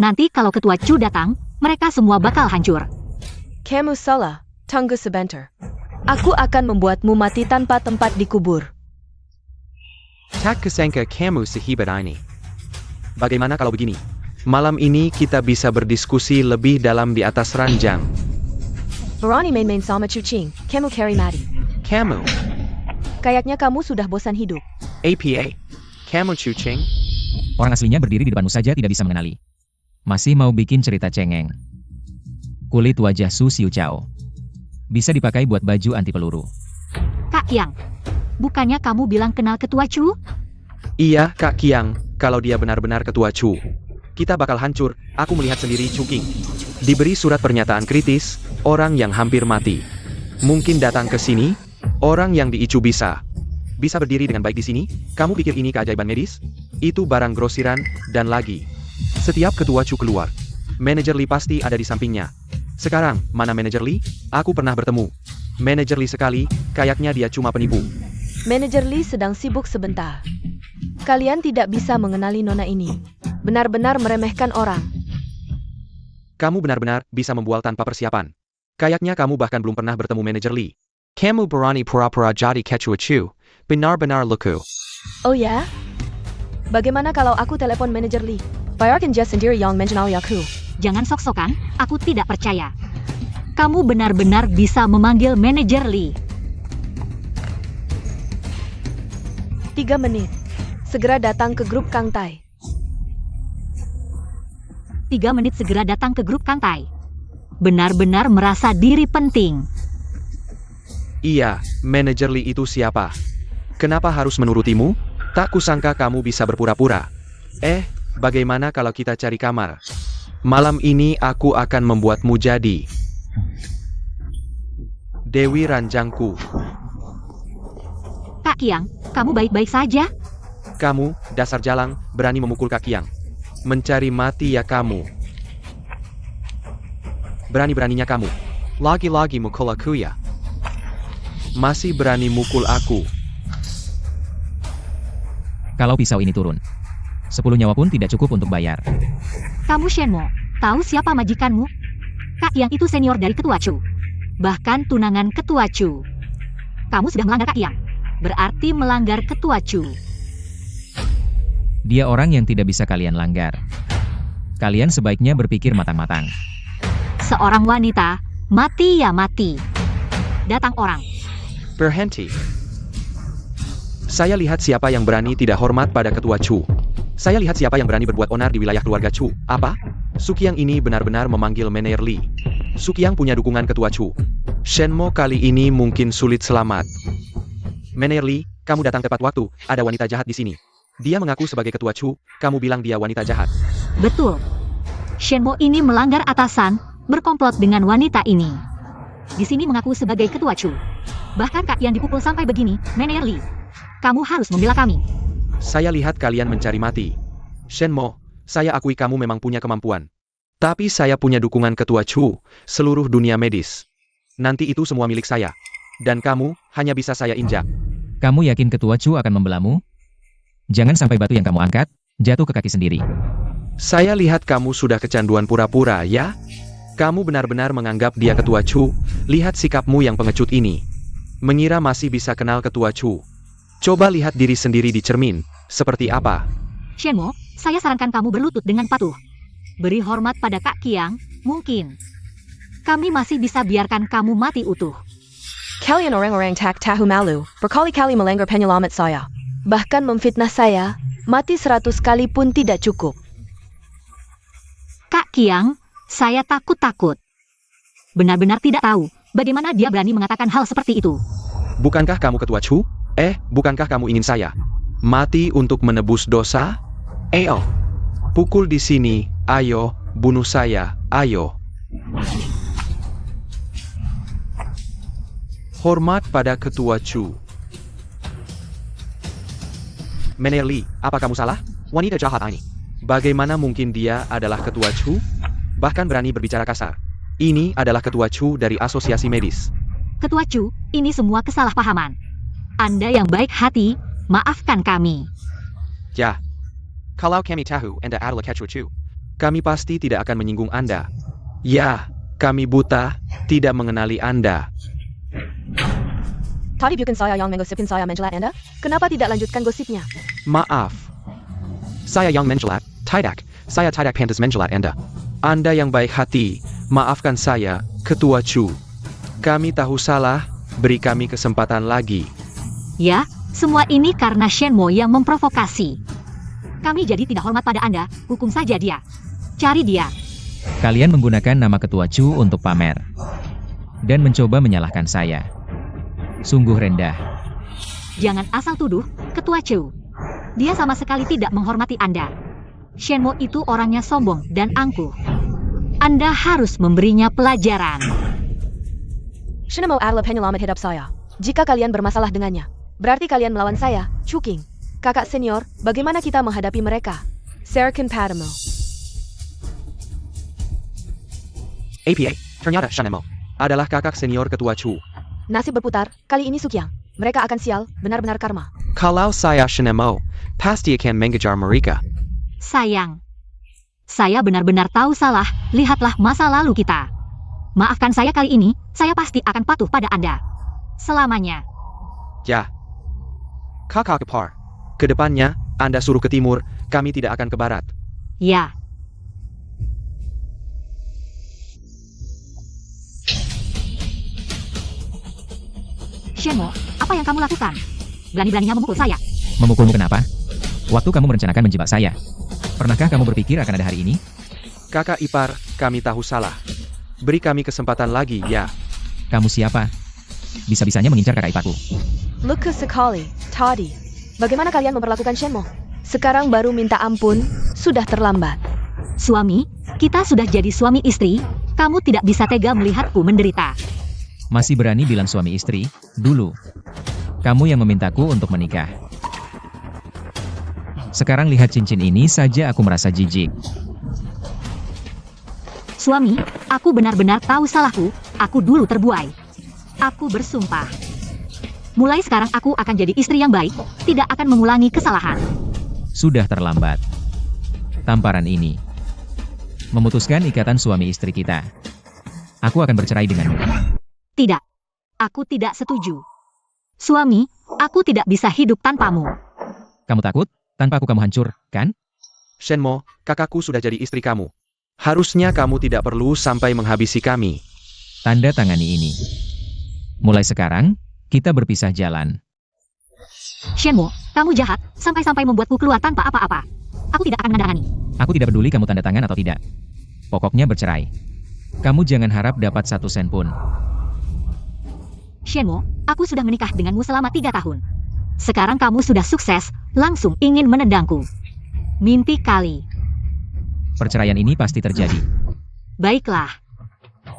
Nanti kalau Ketua Chu datang, mereka semua bakal hancur. Kamu salah, tunggu sebentar. Aku akan membuatmu mati tanpa tempat dikubur. Tak kusangka kamu sehebat ini. Bagaimana kalau begini? Malam ini kita bisa berdiskusi lebih dalam di atas ranjang. Berani main-main sama Chu Qing, kamu carry mati. Kamu, Kayaknya kamu sudah bosan hidup. APA. Kamu Chu Qing. Orang aslinya berdiri di depanmu saja tidak bisa mengenali. Masih mau bikin cerita cengeng. Kulit wajah Su Xiu Chao. Bisa dipakai buat baju anti peluru. Kak Qiang, bukannya kamu bilang kenal Ketua Chu? Iya, Kak Qiang, kalau dia benar-benar Ketua Chu, kita bakal hancur. Aku melihat sendiri Chu Qing diberi surat pernyataan kritis, orang yang hampir mati. Mungkin datang ke sini, orang yang diicu bisa berdiri dengan baik di sini. Kamu pikir ini keajaiban medis? Itu barang grosiran, dan lagi. Setiap Ketua Chu keluar, manajer Lee pasti ada di sampingnya. Sekarang, mana manajer Lee? Aku pernah bertemu manajer Lee sekali, kayaknya dia cuma penipu. Manajer Lee sedang sibuk sebentar. Kalian tidak bisa mengenali nona ini. Benar-benar meremehkan orang. Kamu benar-benar bisa membual tanpa persiapan. Kayaknya kamu bahkan belum pernah bertemu manajer Lee. Kamu berani pura-pura jadi Ketua Chu, benar-benar lucu. Oh ya? Bagaimana kalau aku telepon manajer Lee? Bayarkan dia sendiri yang mengenali aku. Jangan sok-sokan, aku tidak percaya. Kamu benar-benar bisa memanggil manajer Lee. 3 menit. Segera datang ke grup Kang Tai. 3 menit segera datang ke grup Kang Tai. Benar-benar merasa diri penting. Iya, manajer Lee itu siapa? Kenapa harus menurutimu? Tak kusangka kamu bisa berpura-pura. Bagaimana kalau kita cari kamar? Malam ini aku akan membuatmu jadi Dewi Ranjangku. Kak Qiang, kamu baik-baik saja? Kamu, dasar jalang, berani memukul Kak Qiang. Mencari mati ya kamu. Berani-beraninya kamu. Lagi-lagi mukul aku ya. Masih berani mukul aku. Kalau pisau ini turun, 10 nyawa pun tidak cukup untuk bayar. Kamu Shenmo, tahu siapa majikanmu? Kak Qiang itu senior dari Ketua Chu. Bahkan tunangan Ketua Chu. Kamu sudah melanggar Kak Qiang. Berarti melanggar Ketua Chu. Dia orang yang tidak bisa kalian langgar. Kalian sebaiknya berpikir matang-matang. Seorang wanita, mati ya mati. Datang orang. Berhenti. Saya lihat siapa yang berani tidak hormat pada Ketua Chu. Saya lihat siapa yang berani berbuat onar di wilayah keluarga Chu. Apa? Sukiang ini benar-benar memanggil manajer Lee. Sukiang punya dukungan Ketua Chu. Shenmo kali ini mungkin sulit selamat. Manajer Lee, kamu datang tepat waktu. Ada wanita jahat di sini. Dia mengaku sebagai Ketua Chu. Kamu bilang dia wanita jahat. Betul. Shenmo ini melanggar atasan, berkomplot dengan wanita ini. Di sini mengaku sebagai Ketua Chu. Bahkan Kak yang dipukul sampai begini, manajer Lee. Kamu harus membela kami. Saya lihat kalian mencari mati. Shenmo, Saya akui kamu memang punya kemampuan. Tapi saya punya dukungan Ketua Chu, seluruh dunia medis. Nanti itu semua milik saya. Dan kamu, hanya bisa saya injak. Kamu yakin Ketua Chu akan membelamu? Jangan sampai batu yang kamu angkat, jatuh ke kaki sendiri. Saya lihat kamu sudah kecanduan pura-pura, ya? Kamu benar-benar menganggap dia Ketua Chu. Lihat sikapmu yang pengecut ini. Mengira masih bisa kenal Ketua Chu. Coba lihat diri sendiri di cermin. Seperti apa? Shenmo, saya sarankan kamu berlutut dengan patuh. Beri hormat pada Kak Qiang, mungkin. Kami masih bisa biarkan kamu mati utuh. Kalian orang-orang tak tahu malu, berkali-kali melanggar penyelamat saya. Bahkan memfitnah saya, mati 100 kali pun tidak cukup. Kak Qiang, saya takut-takut. Benar-benar tidak tahu bagaimana dia berani mengatakan hal seperti itu. Bukankah kamu Ketua Chu? Bukankah kamu ingin saya mati untuk menebus dosa? Ayo, pukul di sini, ayo, bunuh saya, ayo. Hormat pada Ketua Chu. Meneli, apa kamu salah? Wanita jahat ini. Bagaimana mungkin dia adalah Ketua Chu? Bahkan berani berbicara kasar. Ini adalah Ketua Chu dari Asosiasi Medis. Ketua Chu, ini semua kesalahpahaman. Anda yang baik hati, maafkan kami. Ya. Kalau kami tahu Anda adalah Ketua Chu, kami pasti tidak akan menyinggung Anda. Ya, kami buta, tidak mengenali Anda. Tadi bukan saya yang menggosipin saya menjelat Anda? Kenapa tidak lanjutkan gosipnya? Maaf. Saya yang menjelat, tidak. Saya tidak pantas menjelat Anda. Anda yang baik hati, maafkan saya, Ketua Chu. Kami tahu salah, beri kami kesempatan lagi. Ya, semua ini karena Shenmo yang memprovokasi. Kami jadi tidak hormat pada Anda, hukum saja dia. Cari dia. Kalian menggunakan nama Ketua Chu untuk pamer. Dan mencoba menyalahkan saya. Sungguh rendah. Jangan asal tuduh, Ketua Chu. Dia sama sekali tidak menghormati Anda. Shenmo itu orangnya sombong dan angkuh. Anda harus memberinya pelajaran. Shenmo adalah penyelamat hidup saya. Jika kalian bermasalah dengannya, berarti kalian melawan saya, Chuking. Kakak senior, bagaimana kita menghadapi mereka? Serkan padamu. APA, ternyata Shenmo Adalah kakak senior Ketua Chu. Nasib berputar, kali ini Sukyang. Mereka akan sial, benar-benar karma. Kalau saya Shenmo, pasti akan mengejar mereka. Sayang. Saya benar-benar tahu salah, lihatlah masa lalu kita. Maafkan saya kali ini, saya pasti akan patuh pada Anda. Selamanya. Ya. Kakak Kepar. Kedepannya, Anda suruh ke timur, kami tidak akan ke barat. Ya. Shenmo, apa yang kamu lakukan? Berani-beraninya memukul saya. Memukulmu kenapa? Waktu kamu merencanakan menjebak saya. Pernahkah kamu berpikir akan ada hari ini? Kakak ipar, kami tahu salah. Beri kami kesempatan lagi, ya. Kamu siapa? Bisa-bisanya mengincar kakak iparku. Luka sekali, tadi. Bagaimana kalian memperlakukan Shenmo? Sekarang baru minta ampun, sudah terlambat. Suami, kita sudah jadi suami istri, kamu tidak bisa tega melihatku menderita. Masih berani bilang suami istri? Dulu. Kamu yang memintaku untuk menikah. Sekarang lihat cincin ini saja aku merasa jijik. Suami, aku benar-benar tahu salahku, aku dulu terbuai. Aku bersumpah. Mulai sekarang aku akan jadi istri yang baik, tidak akan mengulangi kesalahan. Sudah terlambat. Tamparan ini memutuskan ikatan suami istri kita. Aku akan bercerai denganmu. Tidak. Aku tidak setuju. Suami, aku tidak bisa hidup tanpamu. Kamu takut? Tanpa aku kamu hancur, kan? Shenmo, kakakku sudah jadi istri kamu. Harusnya kamu tidak perlu sampai menghabisi kami. Tanda tangani ini. Mulai sekarang, kita berpisah jalan. Shenmo, kamu jahat, sampai-sampai membuatku keluar tanpa apa-apa. Aku tidak akan menandatangani. Aku tidak peduli kamu tanda tangan atau tidak. Pokoknya bercerai. Kamu jangan harap dapat 1 sen pun. Shenmo, aku sudah menikah denganmu selama 3 tahun. Sekarang kamu sudah sukses, langsung ingin menendangku. Mimpi kali. Perceraian ini pasti terjadi. Baiklah.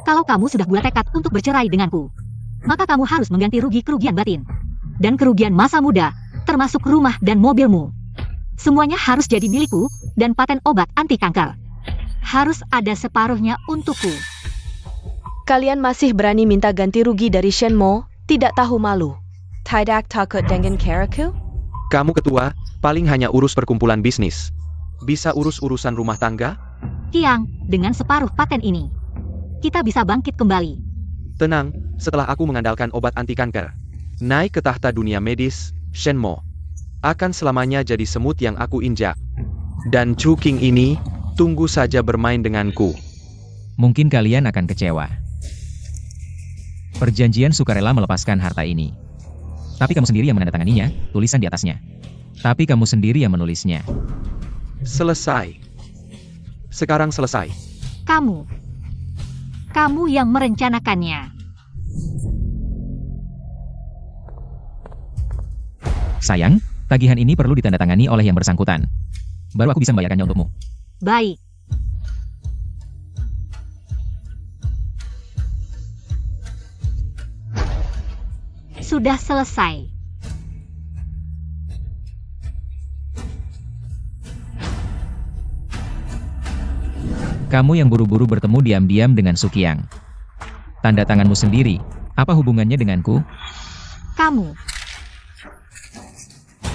Kalau kamu sudah bulat tekad untuk bercerai denganku, maka kamu harus mengganti rugi kerugian batin. Dan kerugian masa muda, termasuk rumah dan mobilmu. Semuanya harus jadi milikku, dan paten obat anti kanker harus ada separuhnya untukku. Kalian masih berani minta ganti rugi dari Shenmo? Tidak tahu malu. Tidak takut dengan karaku? Kamu ketua, paling hanya urus perkumpulan bisnis. Bisa urus urusan rumah tangga? Kiang, dengan separuh paten ini, kita bisa bangkit kembali. Tenang, setelah aku mengandalkan obat anti kanker, naik ke tahta dunia medis, Shenmo akan selamanya jadi semut yang aku injak. Dan Chu King ini, tunggu saja bermain denganku. Mungkin kalian akan kecewa. Perjanjian sukarela melepaskan harta ini. Tapi kamu sendiri yang menandatanganinya, tulisan di atasnya. Tapi kamu sendiri yang menulisnya. Selesai. Sekarang selesai. Kamu yang merencanakannya. Sayang, tagihan ini perlu ditandatangani oleh yang bersangkutan. Baru aku bisa membayarkannya untukmu. Baik. Sudah selesai. Kamu yang buru-buru bertemu diam-diam dengan Sukiang. Tanda tanganmu sendiri, apa hubungannya denganku? Kamu.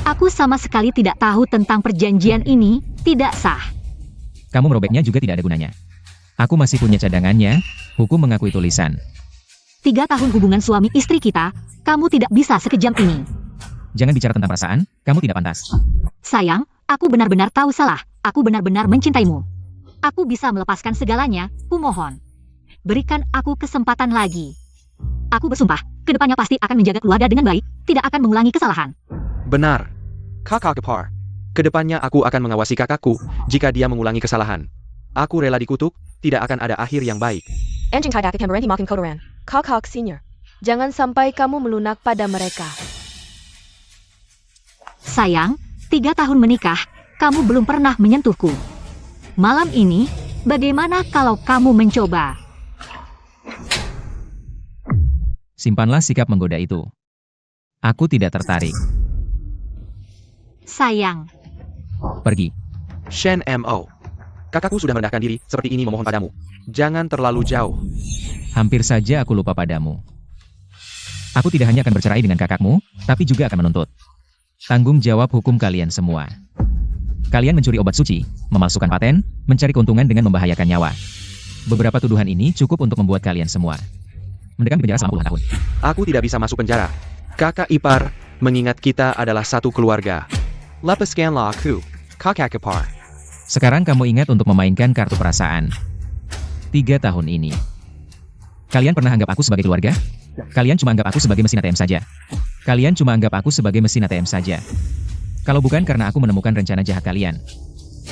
Aku sama sekali tidak tahu tentang perjanjian ini, tidak sah. Kamu merobeknya juga tidak ada gunanya. Aku masih punya cadangannya, hukum mengakui tulisan. 3 tahun hubungan suami istri kita, kamu tidak bisa sekejam ini. Jangan bicara tentang perasaan, kamu tidak pantas. Sayang, aku benar-benar tahu salah. Aku benar-benar mencintaimu. Aku bisa melepaskan segalanya, kumohon. Berikan aku kesempatan lagi. Aku bersumpah, kedepannya pasti akan menjaga keluarga dengan baik, tidak akan mengulangi kesalahan. Benar. Kakak Gepar. Kedepannya aku akan mengawasi kakakku, jika dia mengulangi kesalahan. Aku rela dikutuk, tidak akan ada akhir yang baik. Anjing tidak akan berhenti makin kotoran. Kakak senior. Jangan sampai kamu melunak pada mereka. Sayang, 3 tahun menikah, kamu belum pernah menyentuhku. Malam ini, bagaimana kalau kamu mencoba? Simpanlah sikap menggoda itu. Aku tidak tertarik. Sayang, Shen Pergi. Mo. Kakakku sudah merendahkan diri, seperti ini memohon padamu. Jangan terlalu jauh. Hampir saja aku lupa padamu. Aku tidak hanya akan bercerai dengan kakakmu, tapi juga akan menuntut tanggung jawab hukum kalian semua. Kalian mencuri obat suci, memalsukan paten, mencari keuntungan dengan membahayakan nyawa. Beberapa tuduhan ini cukup untuk membuat kalian semua mendekam di penjara selama puluhan tahun. Aku tidak bisa masuk penjara. Kakak ipar, mengingat kita adalah satu keluarga. Lepaskanlah aku, kakak ipar. Sekarang kamu ingat untuk memainkan kartu perasaan. 3 tahun ini. Kalian pernah anggap aku sebagai keluarga? Kalian cuma anggap aku sebagai mesin ATM saja. Kalian cuma anggap aku sebagai mesin ATM saja. Kalau bukan karena aku menemukan rencana jahat kalian,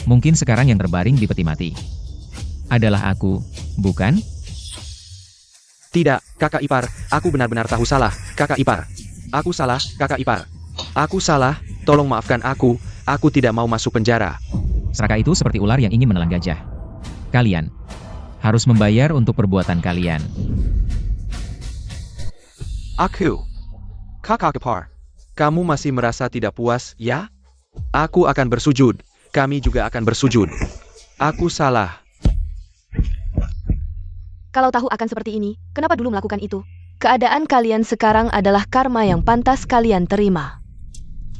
mungkin sekarang yang terbaring di peti mati adalah aku, bukan? Tidak, kakak ipar, aku benar-benar tahu salah, kakak ipar. Aku salah, kakak ipar. Aku salah, tolong maafkan aku tidak mau masuk penjara. Seraka itu seperti ular yang ingin menelan gajah. Kalian harus membayar untuk perbuatan kalian. Aku. Kakak ipar. Kamu masih merasa tidak puas, ya? Aku akan bersujud. Kami juga akan bersujud. Aku salah. Kalau tahu akan seperti ini, kenapa dulu melakukan itu? Keadaan kalian sekarang adalah karma yang pantas kalian terima.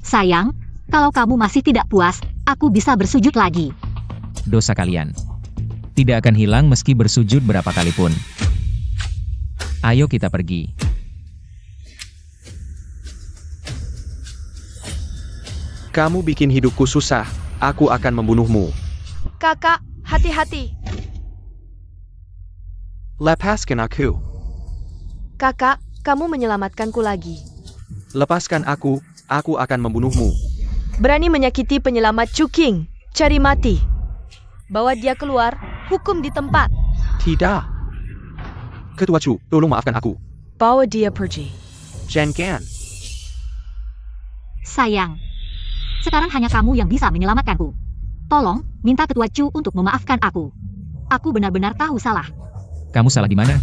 sayang, kalau kamu masih tidak puas, aku bisa bersujud lagi. Dosa kalian tidak akan hilang meski bersujud berapa kali pun. Ayo kita pergi. Kamu bikin hidupku susah. Aku akan membunuhmu. Kakak, hati-hati. Lepaskan aku. Kakak, kamu menyelamatkanku lagi. Lepaskan aku akan membunuhmu. Berani menyakiti penyelamat Chuking, cari mati. Bawa dia keluar, hukum di tempat. Tidak. Ketua Chu, tolong maafkan aku. Bawa dia pergi. Jangan. Sayang, sekarang hanya kamu yang bisa menyelamatkanku. Tolong, minta Ketua Chu untuk memaafkan aku. Aku benar-benar tahu salah. Kamu salah di mana?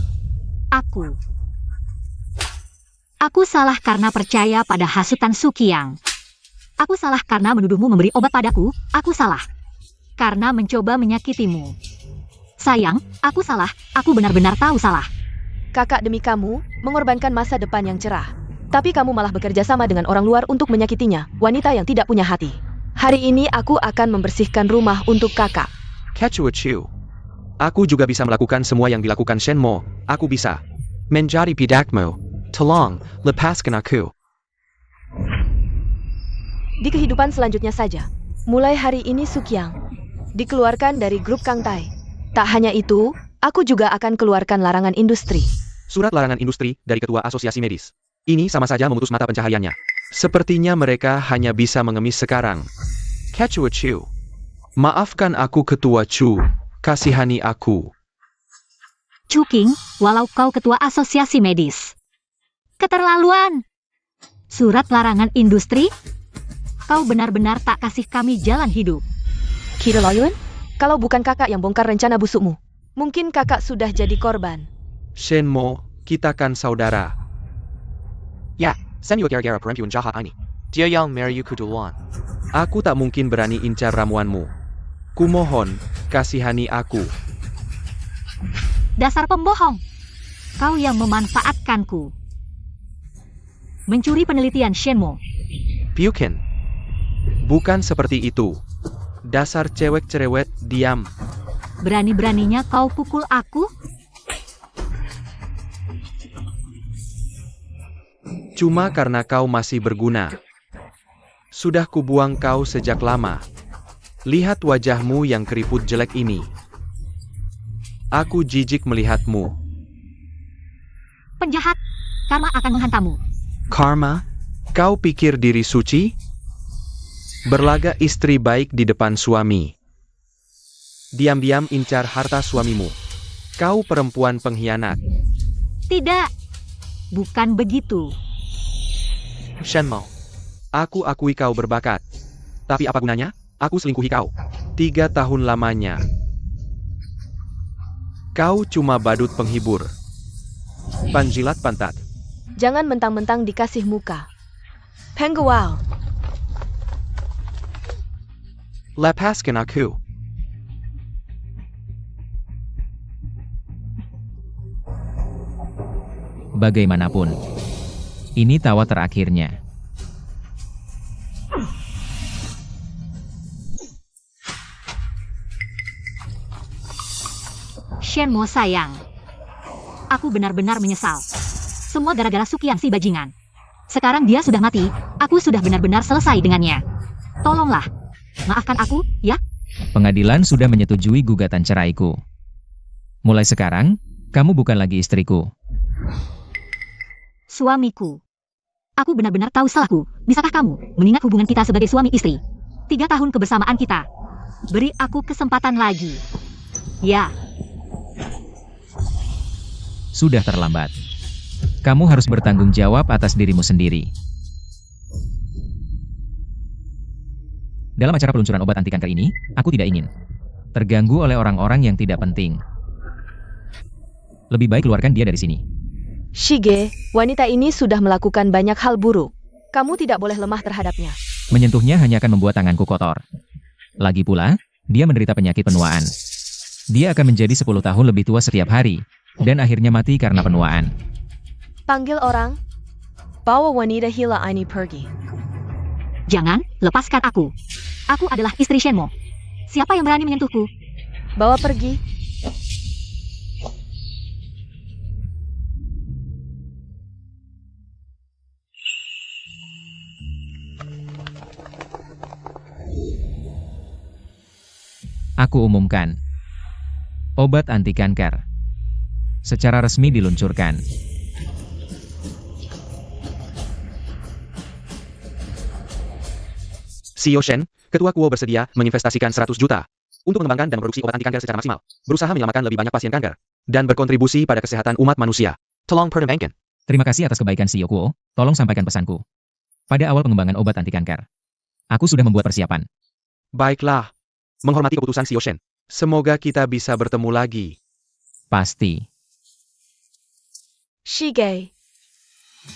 Aku salah karena percaya pada hasutan Sukiang. Aku salah karena menuduhmu memberi obat padaku. Aku salah karena mencoba menyakitimu. Sayang, aku salah. Aku benar-benar tahu salah. Kakak demi kamu, mengorbankan masa depan yang cerah. Tapi kamu malah bekerja sama dengan orang luar untuk menyakitinya, wanita yang tidak punya hati. Hari ini aku akan membersihkan rumah untuk kakak. Kecuachu. Aku juga bisa melakukan semua yang dilakukan Shenmo. Aku bisa menjadi bidakmu. Tolong, lepaskan aku. Di kehidupan selanjutnya saja, mulai hari ini Sukyang dikeluarkan dari grup Kang Tai. Tak hanya itu, aku juga akan keluarkan larangan industri. Surat larangan industri dari Ketua Asosiasi Medis. Ini sama saja memutus mata pencahariannya. Sepertinya mereka hanya bisa mengemis sekarang. Kecuachu. Maafkan aku Ketua Chu. Kasihani aku. Chu King, walau kau ketua asosiasi medis. Keterlaluan. Surat larangan industri? Kau benar-benar tak kasih kami jalan hidup. Kirolayun, kalau bukan kakak yang bongkar rencana busukmu, mungkin kakak sudah jadi korban. Shenmo, kita kan saudara. Ya, Senyo gara-gara perempuan jahat ini. Dia yang meriuku duluan. Aku tak mungkin berani incar ramuanmu. Kumohon, kasihani aku. Dasar pembohong. Kau yang memanfaatkanku. Mencuri penelitian Shenmo. Pyukin. Bukan seperti itu. Dasar cewek cerewet, diam. Berani-beraninya kau pukul aku? Cuma karena kau masih berguna. Sudah kubuang kau sejak lama. Lihat wajahmu yang keriput jelek ini. Aku jijik melihatmu. Penjahat. Karma akan menghantamu. Karma? Kau pikir diri suci? Berlaga istri baik di depan suami. Diam-diam incar harta suamimu. Kau perempuan pengkhianat. Tidak. Bukan begitu. Shenmo. Aku akui kau berbakat. Tapi apa gunanya? Aku selingkuhi kau. 3 tahun lamanya. Kau cuma badut penghibur. Panjilat pantat. Jangan mentang-mentang dikasih muka. Penguau. Lepaskan aku. Bagaimanapun, ini tawa terakhirnya. Shenmo sayang. Aku benar-benar menyesal. Semua gara-gara Sukyang si bajingan. Sekarang dia sudah mati, aku sudah benar-benar selesai dengannya. Tolonglah. Maafkan aku, ya? Pengadilan sudah menyetujui gugatan ceraiku. Mulai sekarang, kamu bukan lagi istriku. Suamiku. Aku benar-benar tahu salahku. Bisakah kamu mengingat hubungan kita sebagai suami istri? 3 tahun kebersamaan kita. Beri aku kesempatan lagi. Ya. Sudah terlambat. Kamu harus bertanggung jawab atas dirimu sendiri. Dalam acara peluncuran obat anti kanker ini, aku tidak ingin terganggu oleh orang-orang yang tidak penting. Lebih baik keluarkan dia dari sini. Shige, wanita ini sudah melakukan banyak hal buruk. Kamu tidak boleh lemah terhadapnya. Menyentuhnya hanya akan membuat tanganku kotor. Lagi pula, dia menderita penyakit penuaan. Dia akan menjadi 10 tahun lebih tua setiap hari, dan akhirnya mati karena penuaan. Panggil orang. Bawa wanita hila ini pergi. Jangan, lepaskan aku. Aku adalah istri Shenmo. Siapa yang berani menyentuhku? Bawa pergi. Aku umumkan. Obat anti kanker secara resmi diluncurkan. CEO Shen, Ketua Kuo bersedia menginvestasikan 100 juta untuk mengembangkan dan memproduksi obat anti kanker secara maksimal, berusaha menyelamatkan lebih banyak pasien kanker, dan berkontribusi pada kesehatan umat manusia. Tolong pertimbangkan. Terima kasih atas kebaikan CEO Kuo, tolong sampaikan pesanku. Pada awal pengembangan obat anti kanker, aku sudah membuat persiapan. Baiklah. Menghormati keputusan CEO Shen. Semoga kita bisa bertemu lagi. Pasti. Shige,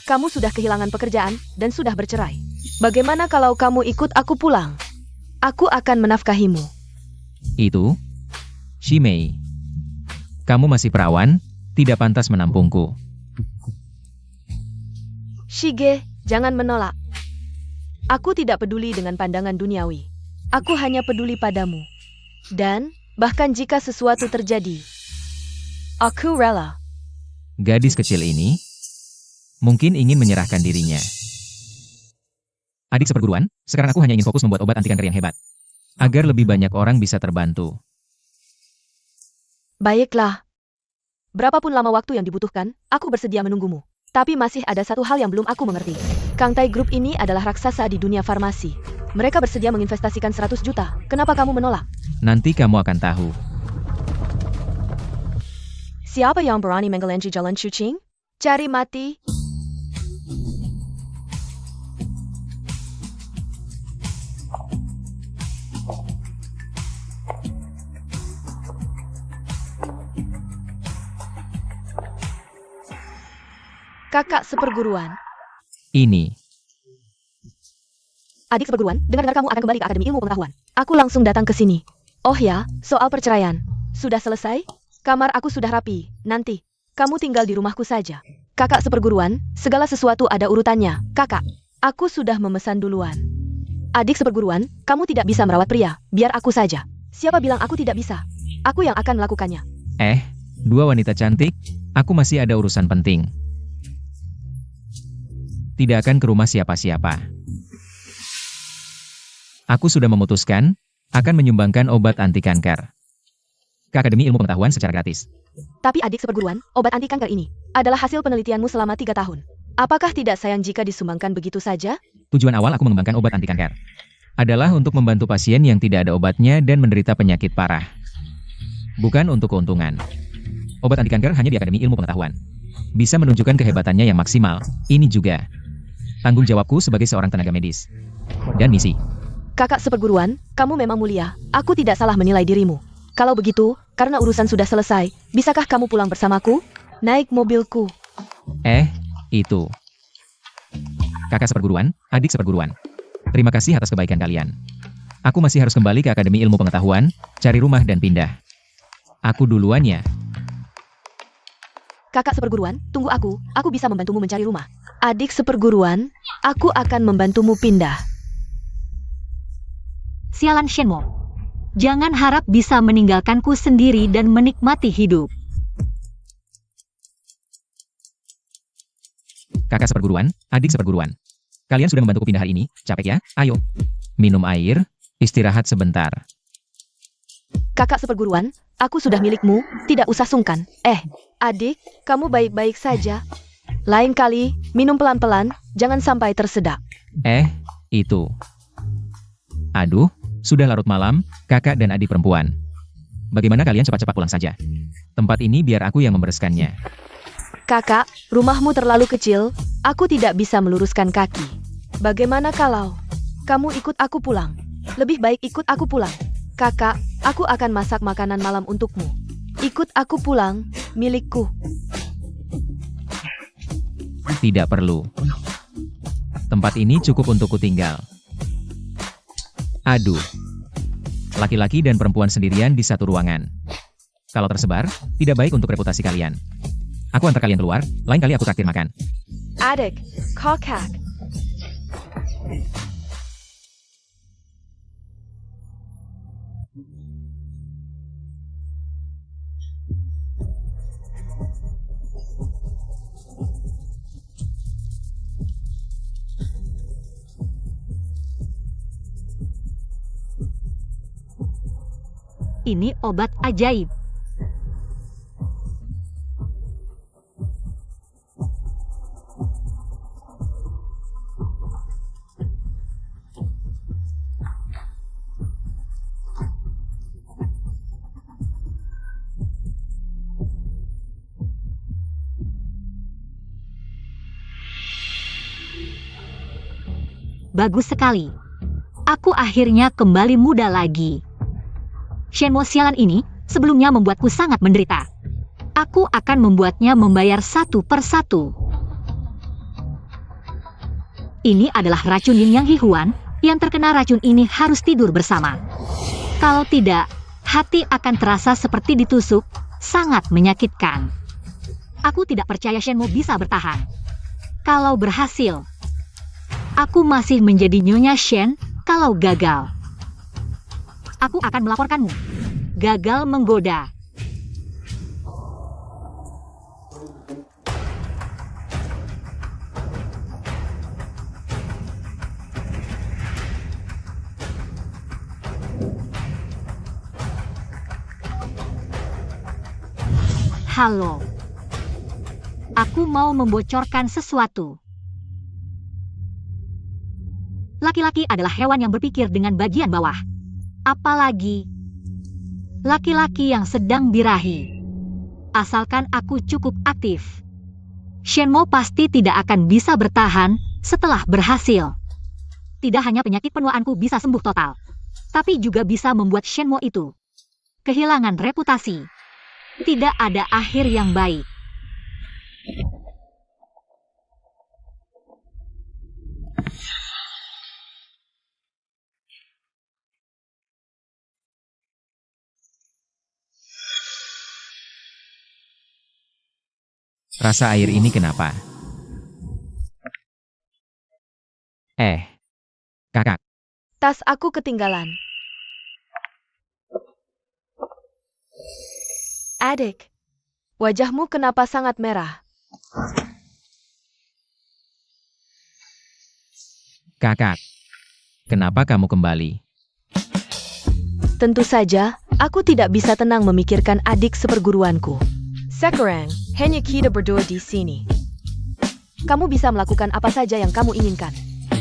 kamu sudah kehilangan pekerjaan dan sudah bercerai. Bagaimana kalau kamu ikut aku pulang? Aku akan menafkahimu. Itu? Shimei. Kamu masih perawan, tidak pantas menampungku. Shige, jangan menolak. Aku tidak peduli dengan pandangan duniawi. Aku hanya peduli padamu. Dan, bahkan jika sesuatu terjadi, aku rela. Gadis kecil ini mungkin ingin menyerahkan dirinya. Adik seperguruan, sekarang aku hanya ingin fokus membuat obat anti kanker yang hebat. Agar lebih banyak orang bisa terbantu. Baiklah. Berapapun lama waktu yang dibutuhkan, aku bersedia menunggumu. Tapi masih ada satu hal yang belum aku mengerti. Kangtai Group ini adalah raksasa di dunia farmasi. Mereka bersedia menginvestasikan 100 juta. Kenapa kamu menolak? Nanti kamu akan tahu. Siapa yang berani menggelenci jalan cucing? Cari mati. Kakak seperguruan. Ini. Adik seperguruan, dengar-dengar kamu akan kembali ke Akademi Ilmu Pengetahuan. Aku langsung datang ke sini. Oh ya, soal perceraian. Sudah selesai? Kamar aku sudah rapi. Nanti, kamu tinggal di rumahku saja. Kakak seperguruan, segala sesuatu ada urutannya. Kakak, aku sudah memesan duluan. Adik seperguruan, kamu tidak bisa merawat pria. Biar aku saja. Siapa bilang aku tidak bisa? Aku yang akan melakukannya. Dua wanita cantik, aku masih ada urusan penting. Tidak akan ke rumah siapa-siapa. Aku sudah memutuskan, akan menyumbangkan obat anti kanker ke Akademi Ilmu Pengetahuan secara gratis. Tapi adik seperguruan, obat anti kanker ini adalah hasil penelitianmu selama 3 tahun. Apakah tidak sayang jika disumbangkan begitu saja? Tujuan awal aku mengembangkan obat anti kanker adalah untuk membantu pasien yang tidak ada obatnya dan menderita penyakit parah. Bukan untuk keuntungan. Obat anti kanker hanya di Akademi Ilmu Pengetahuan. Bisa menunjukkan kehebatannya yang maksimal. Ini juga tanggung jawabku sebagai seorang tenaga medis. Dan misi. Kakak seperguruan, kamu memang mulia. Aku tidak salah menilai dirimu. Kalau begitu, karena urusan sudah selesai, bisakah kamu pulang bersamaku? Naik mobilku. Itu. Kakak seperguruan, adik seperguruan. Terima kasih atas kebaikan kalian. Aku masih harus kembali ke Akademi Ilmu Pengetahuan, cari rumah dan pindah. Aku duluan ya. Kakak seperguruan, tunggu aku bisa membantumu mencari rumah. Adik seperguruan, aku akan membantumu pindah. Sialan Shenmo. Jangan harap bisa meninggalkanku sendiri dan menikmati hidup. Kakak seperguruan, adik seperguruan. Kalian sudah membantuku pindah hari ini, capek ya? Ayo. Minum air, istirahat sebentar. Kakak seperguruan, aku sudah milikmu, tidak usah sungkan. Adik, kamu baik-baik saja. Lain kali, minum pelan-pelan, jangan sampai tersedak. Itu. Aduh, sudah larut malam, kakak dan adik perempuan. Bagaimana kalian cepat-cepat pulang saja? Tempat ini biar aku yang membereskannya. Kakak, rumahmu terlalu kecil, aku tidak bisa meluruskan kaki. Bagaimana kalau kamu ikut aku pulang? Lebih baik ikut aku pulang. Kakak, aku akan masak makanan malam untukmu. Ikut aku pulang, milikku. Tidak perlu. Tempat ini cukup untukku tinggal. Aduh. Laki-laki dan perempuan sendirian di satu ruangan. Kalau tersebar, tidak baik untuk reputasi kalian. Aku antar kalian keluar, lain kali aku traktir makan. Adik, kakak. Ini obat ajaib. Bagus sekali. Aku akhirnya kembali muda lagi. Shenmo sialan ini sebelumnya membuatku sangat menderita. Aku akan membuatnya membayar satu persatu. Ini adalah racun Yin Yang Hihuan, yang terkena racun ini harus tidur bersama. Kalau tidak, hati akan terasa seperti ditusuk, sangat menyakitkan. Aku tidak percaya Shenmo bisa bertahan. Kalau berhasil, aku masih menjadi Nyonya Shen. Kalau gagal, aku akan melaporkanmu. Gagal menggoda. Halo. Aku mau membocorkan sesuatu. Laki-laki adalah hewan yang berpikir dengan bagian bawah. Apalagi laki-laki yang sedang birahi. Asalkan aku cukup aktif, Shenmo pasti tidak akan bisa bertahan setelah berhasil. Tidak hanya penyakit penuaanku bisa sembuh total, tapi juga bisa membuat Shenmo itu kehilangan reputasi. Tidak ada akhir yang baik. Rasa air ini kenapa? Kakak. Tas aku ketinggalan. Adik, wajahmu kenapa sangat merah? Kakak. Kenapa kamu kembali? Tentu saja, aku tidak bisa tenang memikirkan adik seperguruanku. Sekarang, hanya kita berdua di sini. Kamu bisa melakukan apa saja yang kamu inginkan.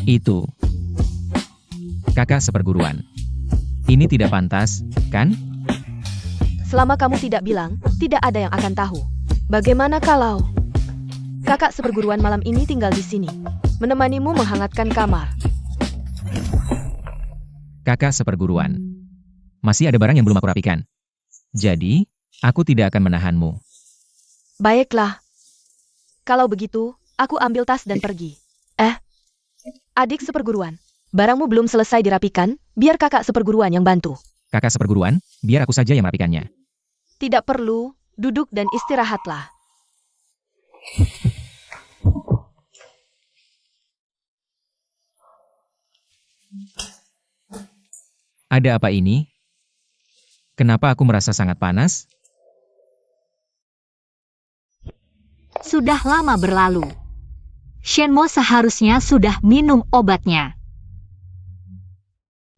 Itu. Kakak seperguruan. Ini tidak pantas, kan? Selama kamu tidak bilang, tidak ada yang akan tahu. Bagaimana kalau kakak seperguruan malam ini tinggal di sini, menemanimu menghangatkan kamar? Kakak seperguruan. Masih ada barang yang belum aku rapikan. Jadi, aku tidak akan menahanmu. Baiklah. Kalau begitu, aku ambil tas dan pergi. Adik seperguruan, barangmu belum selesai dirapikan, biar kakak seperguruan yang bantu. Kakak seperguruan, biar aku saja yang merapikannya. Tidak perlu, duduk dan istirahatlah. Ada apa ini? Kenapa aku merasa sangat panas? Sudah lama berlalu. Shenmo seharusnya sudah minum obatnya.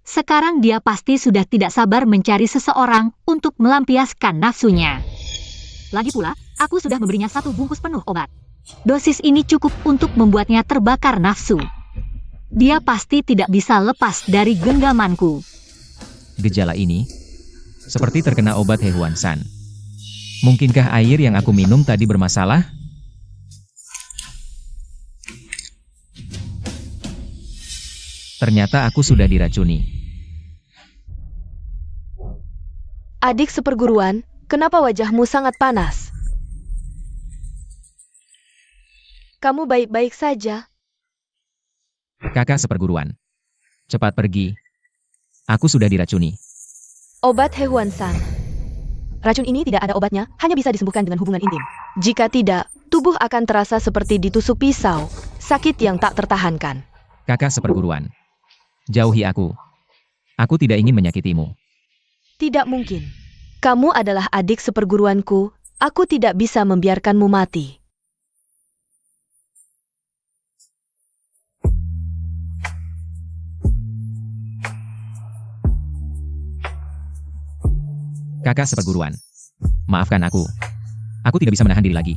Sekarang dia pasti sudah tidak sabar mencari seseorang untuk melampiaskan nafsunya. Lagi pula, aku sudah memberinya 1 bungkus penuh obat. Dosis ini cukup untuk membuatnya terbakar nafsu. Dia pasti tidak bisa lepas dari genggamanku. Gejala ini seperti terkena obat Hehuan San. Mungkinkah air yang aku minum tadi bermasalah? Ternyata aku sudah diracuni. Adik seperguruan, kenapa wajahmu sangat panas? Kamu baik-baik saja? Kakak seperguruan. Cepat pergi. Aku sudah diracuni. Obat Hehuan San. Racun ini tidak ada obatnya, hanya bisa disembuhkan dengan hubungan intim. Jika tidak, tubuh akan terasa seperti ditusuk pisau, sakit yang tak tertahankan. Kakak seperguruan. Jauhi aku. Aku tidak ingin menyakitimu. Tidak mungkin. Kamu adalah adik seperguruanku, aku tidak bisa membiarkanmu mati. Kakak seperguruan. Maafkan aku. Aku tidak bisa menahan diri lagi.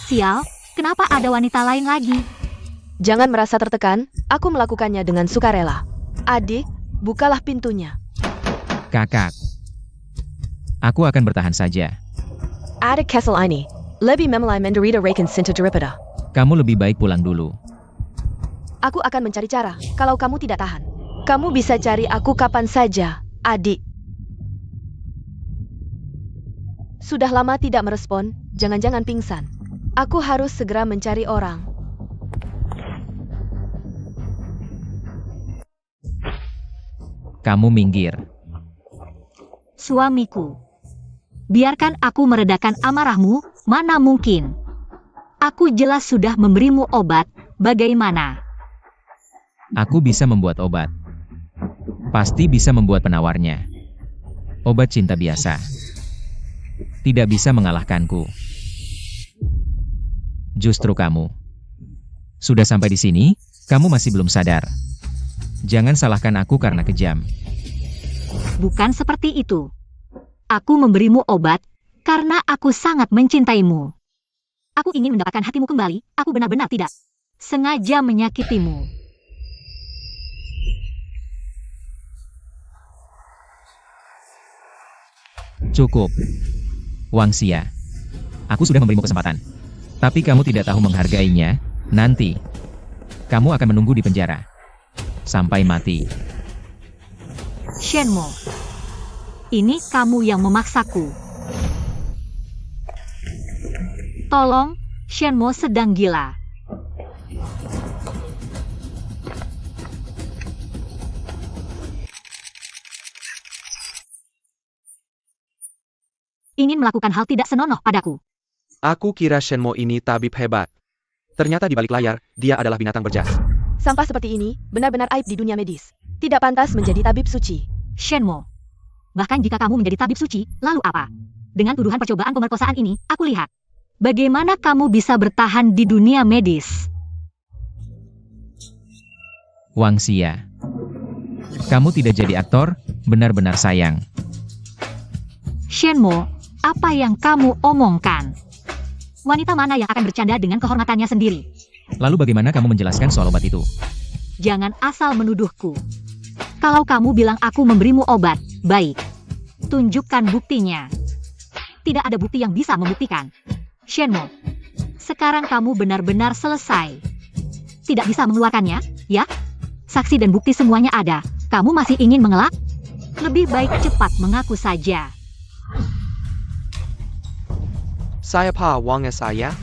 Sial, kenapa ada wanita lain lagi? Jangan merasa tertekan, aku melakukannya dengan sukarela. Adik, bukalah pintunya. Kakak. Aku akan bertahan saja. Adik Kessel ini, lebih memulai menderita Raken Sinta daripada. Kamu lebih baik pulang dulu. Aku akan mencari cara, kalau kamu tidak tahan. Kamu bisa cari aku kapan saja, adik. Sudah lama tidak merespon, jangan-jangan pingsan. Aku harus segera mencari orang. Kamu minggir. Suamiku, biarkan aku meredakan amarahmu, mana mungkin. Aku jelas sudah memberimu obat, bagaimana? Aku bisa membuat obat. Pasti bisa membuat penawarnya. Obat cinta biasa. Tidak bisa mengalahkanku. Justru kamu. Sudah sampai di sini, kamu masih belum sadar. Jangan salahkan aku karena kejam. Bukan seperti itu. Aku memberimu obat, karena aku sangat mencintaimu. Aku ingin mendapatkan hatimu kembali, aku benar-benar tidak sengaja menyakitimu. Cukup. Wangxia. Aku sudah memberimu kesempatan. Tapi kamu tidak tahu menghargainya, nanti. Kamu akan menunggu di penjara. Sampai mati. Shenmo, ini kamu yang memaksaku. Tolong, Shenmo sedang gila. Ingin melakukan hal tidak senonoh padaku. Aku kira Shenmo ini tabib hebat. Ternyata di balik layar, dia adalah binatang berjas. Sampah seperti ini benar-benar aib di dunia medis. Tidak pantas menjadi tabib suci. Shenmo, bahkan jika kamu menjadi tabib suci, lalu apa? Dengan tuduhan percobaan pemerkosaan ini, aku lihat. Bagaimana kamu bisa bertahan di dunia medis? Wangxia. Kamu tidak jadi aktor, benar-benar sayang. Shenmo, apa yang kamu omongkan? Wanita mana yang akan bercanda dengan kehormatannya sendiri? Lalu bagaimana kamu menjelaskan soal obat itu? Jangan asal menuduhku. Kalau kamu bilang aku memberimu obat, baik. Tunjukkan buktinya. Tidak ada bukti yang bisa membuktikan. Shenmo, sekarang kamu benar-benar selesai. Tidak bisa mengeluarkannya, ya? Saksi dan bukti semuanya ada. Kamu masih ingin mengelak? Lebih baik cepat mengaku saja. Saya Pa Wang saya.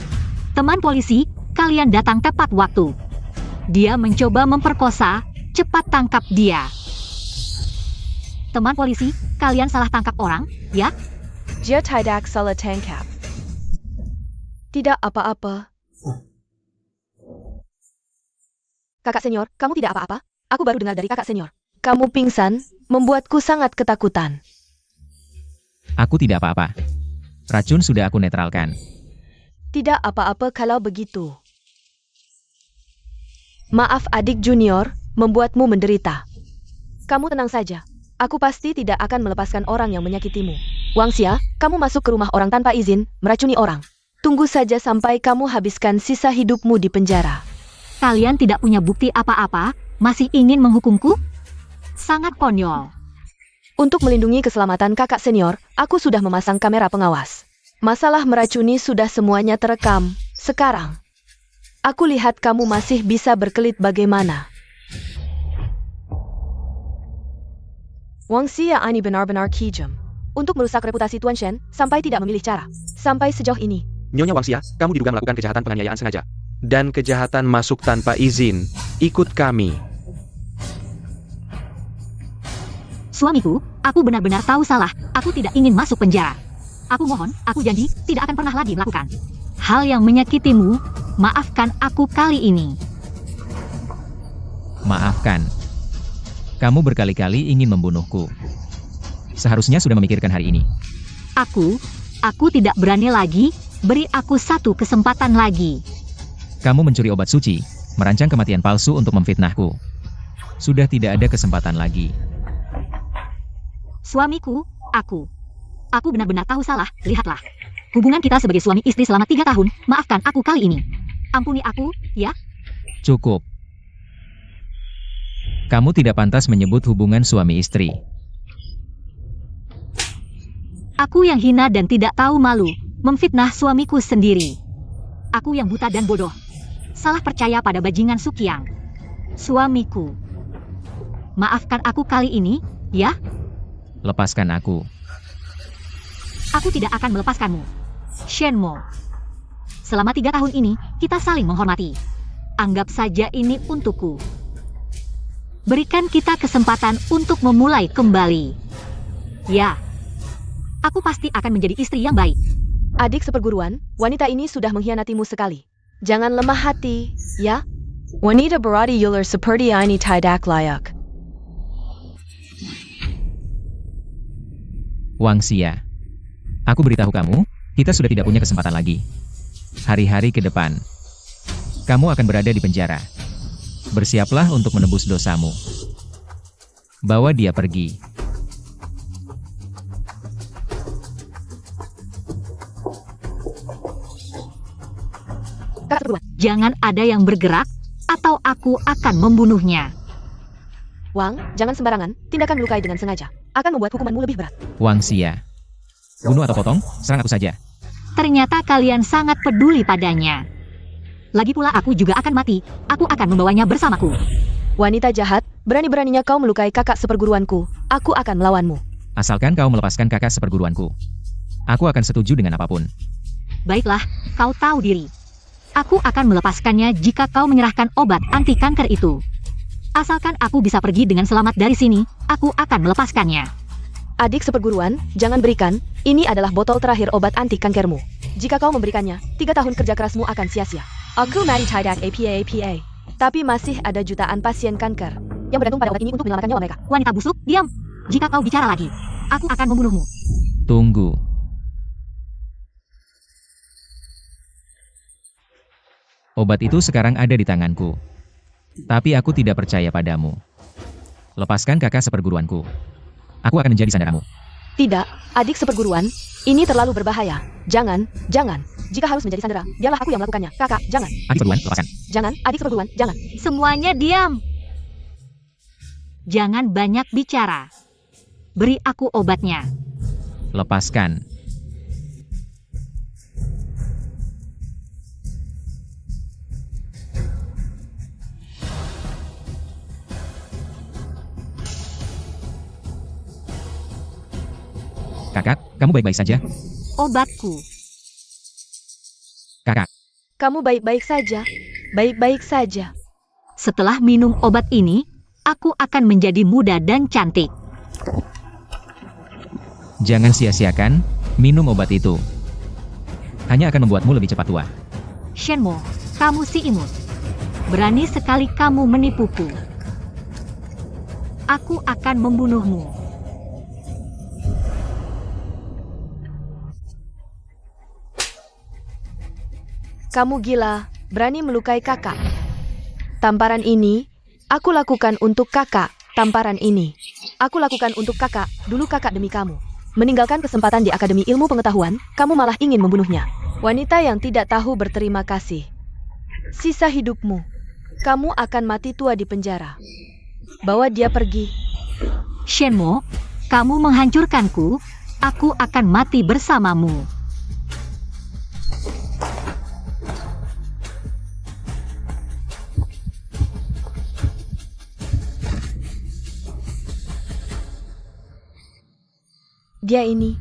Teman polisi, kalian datang tepat waktu. Dia mencoba memperkosa, cepat tangkap dia. Teman polisi, kalian salah tangkap orang, ya? Dia tidak salah tangkap. Tidak apa-apa. Kakak senior, kamu tidak apa-apa? Aku baru dengar dari kakak senior. Kamu pingsan, membuatku sangat ketakutan. Aku tidak apa-apa. Racun sudah aku netralkan. Tidak apa-apa kalau begitu. Maaf adik junior, membuatmu menderita. Kamu tenang saja. Aku pasti tidak akan melepaskan orang yang menyakitimu. Wangxia, kamu masuk ke rumah orang tanpa izin, meracuni orang. Tunggu saja sampai kamu habiskan sisa hidupmu di penjara. Kalian tidak punya bukti apa-apa, masih ingin menghukumku? Sangat konyol. Untuk melindungi keselamatan kakak senior, aku sudah memasang kamera pengawas. Masalah meracuni sudah semuanya terekam. Sekarang, aku lihat kamu masih bisa berkelit bagaimana. Wangxia ini benar-benar kejam. Untuk merusak reputasi Tuan Shen, sampai tidak memilih cara. Sampai sejauh ini. Nyonya Wangxia, kamu diduga melakukan kejahatan penganiayaan sengaja. Dan kejahatan masuk tanpa izin. Ikut kami. Suamiku, aku benar-benar tahu salah. Aku tidak ingin masuk penjara. Aku mohon, aku janji, tidak akan pernah lagi melakukan hal yang menyakitimu. Maafkan aku kali ini. Maafkan. Kamu berkali-kali ingin membunuhku. Seharusnya sudah memikirkan hari ini. Aku tidak berani lagi. Beri aku satu kesempatan lagi. Kamu mencuri obat suci, merancang kematian palsu untuk memfitnahku. Sudah tidak ada kesempatan lagi. Suamiku, aku benar-benar tahu salah, lihatlah. Hubungan kita sebagai suami istri selama 3 tahun, maafkan aku kali ini. Ampuni aku, ya? Cukup. Kamu tidak pantas menyebut hubungan suami istri. Aku yang hina dan tidak tahu malu, memfitnah suamiku sendiri. Aku yang buta dan bodoh. Salah percaya pada bajingan Sukiang. Suamiku. Maafkan aku kali ini, ya? Lepaskan aku. Aku tidak akan melepaskanmu. Shenmo. Selama 3 tahun ini, kita saling menghormati. Anggap saja ini untukku. Berikan kita kesempatan untuk memulai kembali. Ya, aku pasti akan menjadi istri yang baik. Adik seperguruan, wanita ini sudah mengkhianatimu sekali. Jangan lemah hati, ya? Wanita berarti yuler seperti ini tidak layak. Wang Xia. Aku beritahu kamu, kita sudah tidak punya kesempatan lagi. Hari-hari ke depan, kamu akan berada di penjara. Bersiaplah untuk menebus dosamu. Bawa dia pergi. Kakak seperguruan. Jangan ada yang bergerak, atau aku akan membunuhnya. Wang, jangan sembarangan, tindakan melukai dengan sengaja akan membuat hukumanmu lebih berat. Wang Xia. Bunuh atau potong, serang aku saja. Ternyata kalian sangat peduli padanya. Lagi pula aku juga akan mati. Aku akan membawanya bersamaku. Wanita jahat, berani-beraninya kau melukai kakak seperguruanku. Aku akan melawanmu. Asalkan kau melepaskan kakak seperguruanku. Aku akan setuju dengan apapun. Baiklah, kau tahu diri. Aku akan melepaskannya jika kau menyerahkan obat anti kanker itu. Asalkan aku bisa pergi dengan selamat dari sini, aku akan melepaskannya. Adik seperguruan, jangan berikan. Ini adalah botol terakhir obat anti kankermu. Jika kau memberikannya, 3 tahun kerja kerasmu akan sia-sia. Aku mati tidak APA. Tapi masih ada jutaan pasien kanker yang bergantung pada obat ini untuk menyelamatkan nyawa mereka. Wanita busuk, diam. Jika kau bicara lagi, aku akan membunuhmu. Tunggu. Obat itu sekarang ada di tanganku. Tapi aku tidak percaya padamu. Lepaskan kakak seperguruanku. Aku akan menjadi sanderamu. Tidak, adik seperguruan, ini terlalu berbahaya. Jangan. Jika harus menjadi sandera, biarlah aku yang melakukannya. Kakak, jangan. Adik seperguruan, lepaskan. Jangan, adik seperguruan, jangan. Semuanya diam. Jangan banyak bicara. Beri aku obatnya. Lepaskan. Kakak, kamu baik-baik saja? Obatku. Kakak, Kamu baik-baik saja. Baik-baik saja. Setelah minum obat ini, aku akan menjadi muda dan cantik. jangan sia-siakan minum obat itu. Hanya akan membuatmu lebih cepat tua. Shenmo, kamu si imut. Berani sekali kamu menipuku. Aku akan membunuhmu. Kamu gila, berani melukai kakak. Tamparan ini, aku lakukan untuk kakak. Tamparan ini, aku lakukan untuk kakak. Dulu kakak demi kamu meninggalkan kesempatan di Akademi Ilmu Pengetahuan, kamu malah ingin membunuhnya. Wanita yang tidak tahu berterima kasih. Sisa hidupmu, kamu akan mati tua di penjara. Bawa dia pergi. Shenmo, kamu menghancurkanku. Aku akan mati bersamamu. Dia ini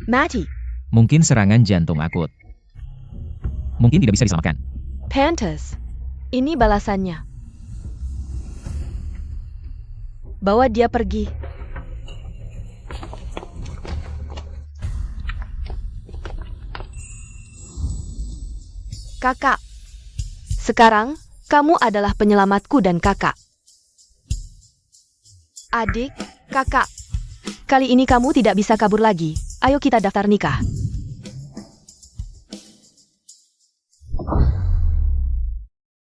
mati. Mungkin serangan jantung akut. Mungkin tidak bisa diselamatkan. Pantas. Ini balasannya. Bawa dia pergi. Kakak. Sekarang, kamu adalah penyelamatku dan kakak. Adik, kakak. Kali ini kamu tidak bisa kabur lagi. Ayo kita daftar nikah.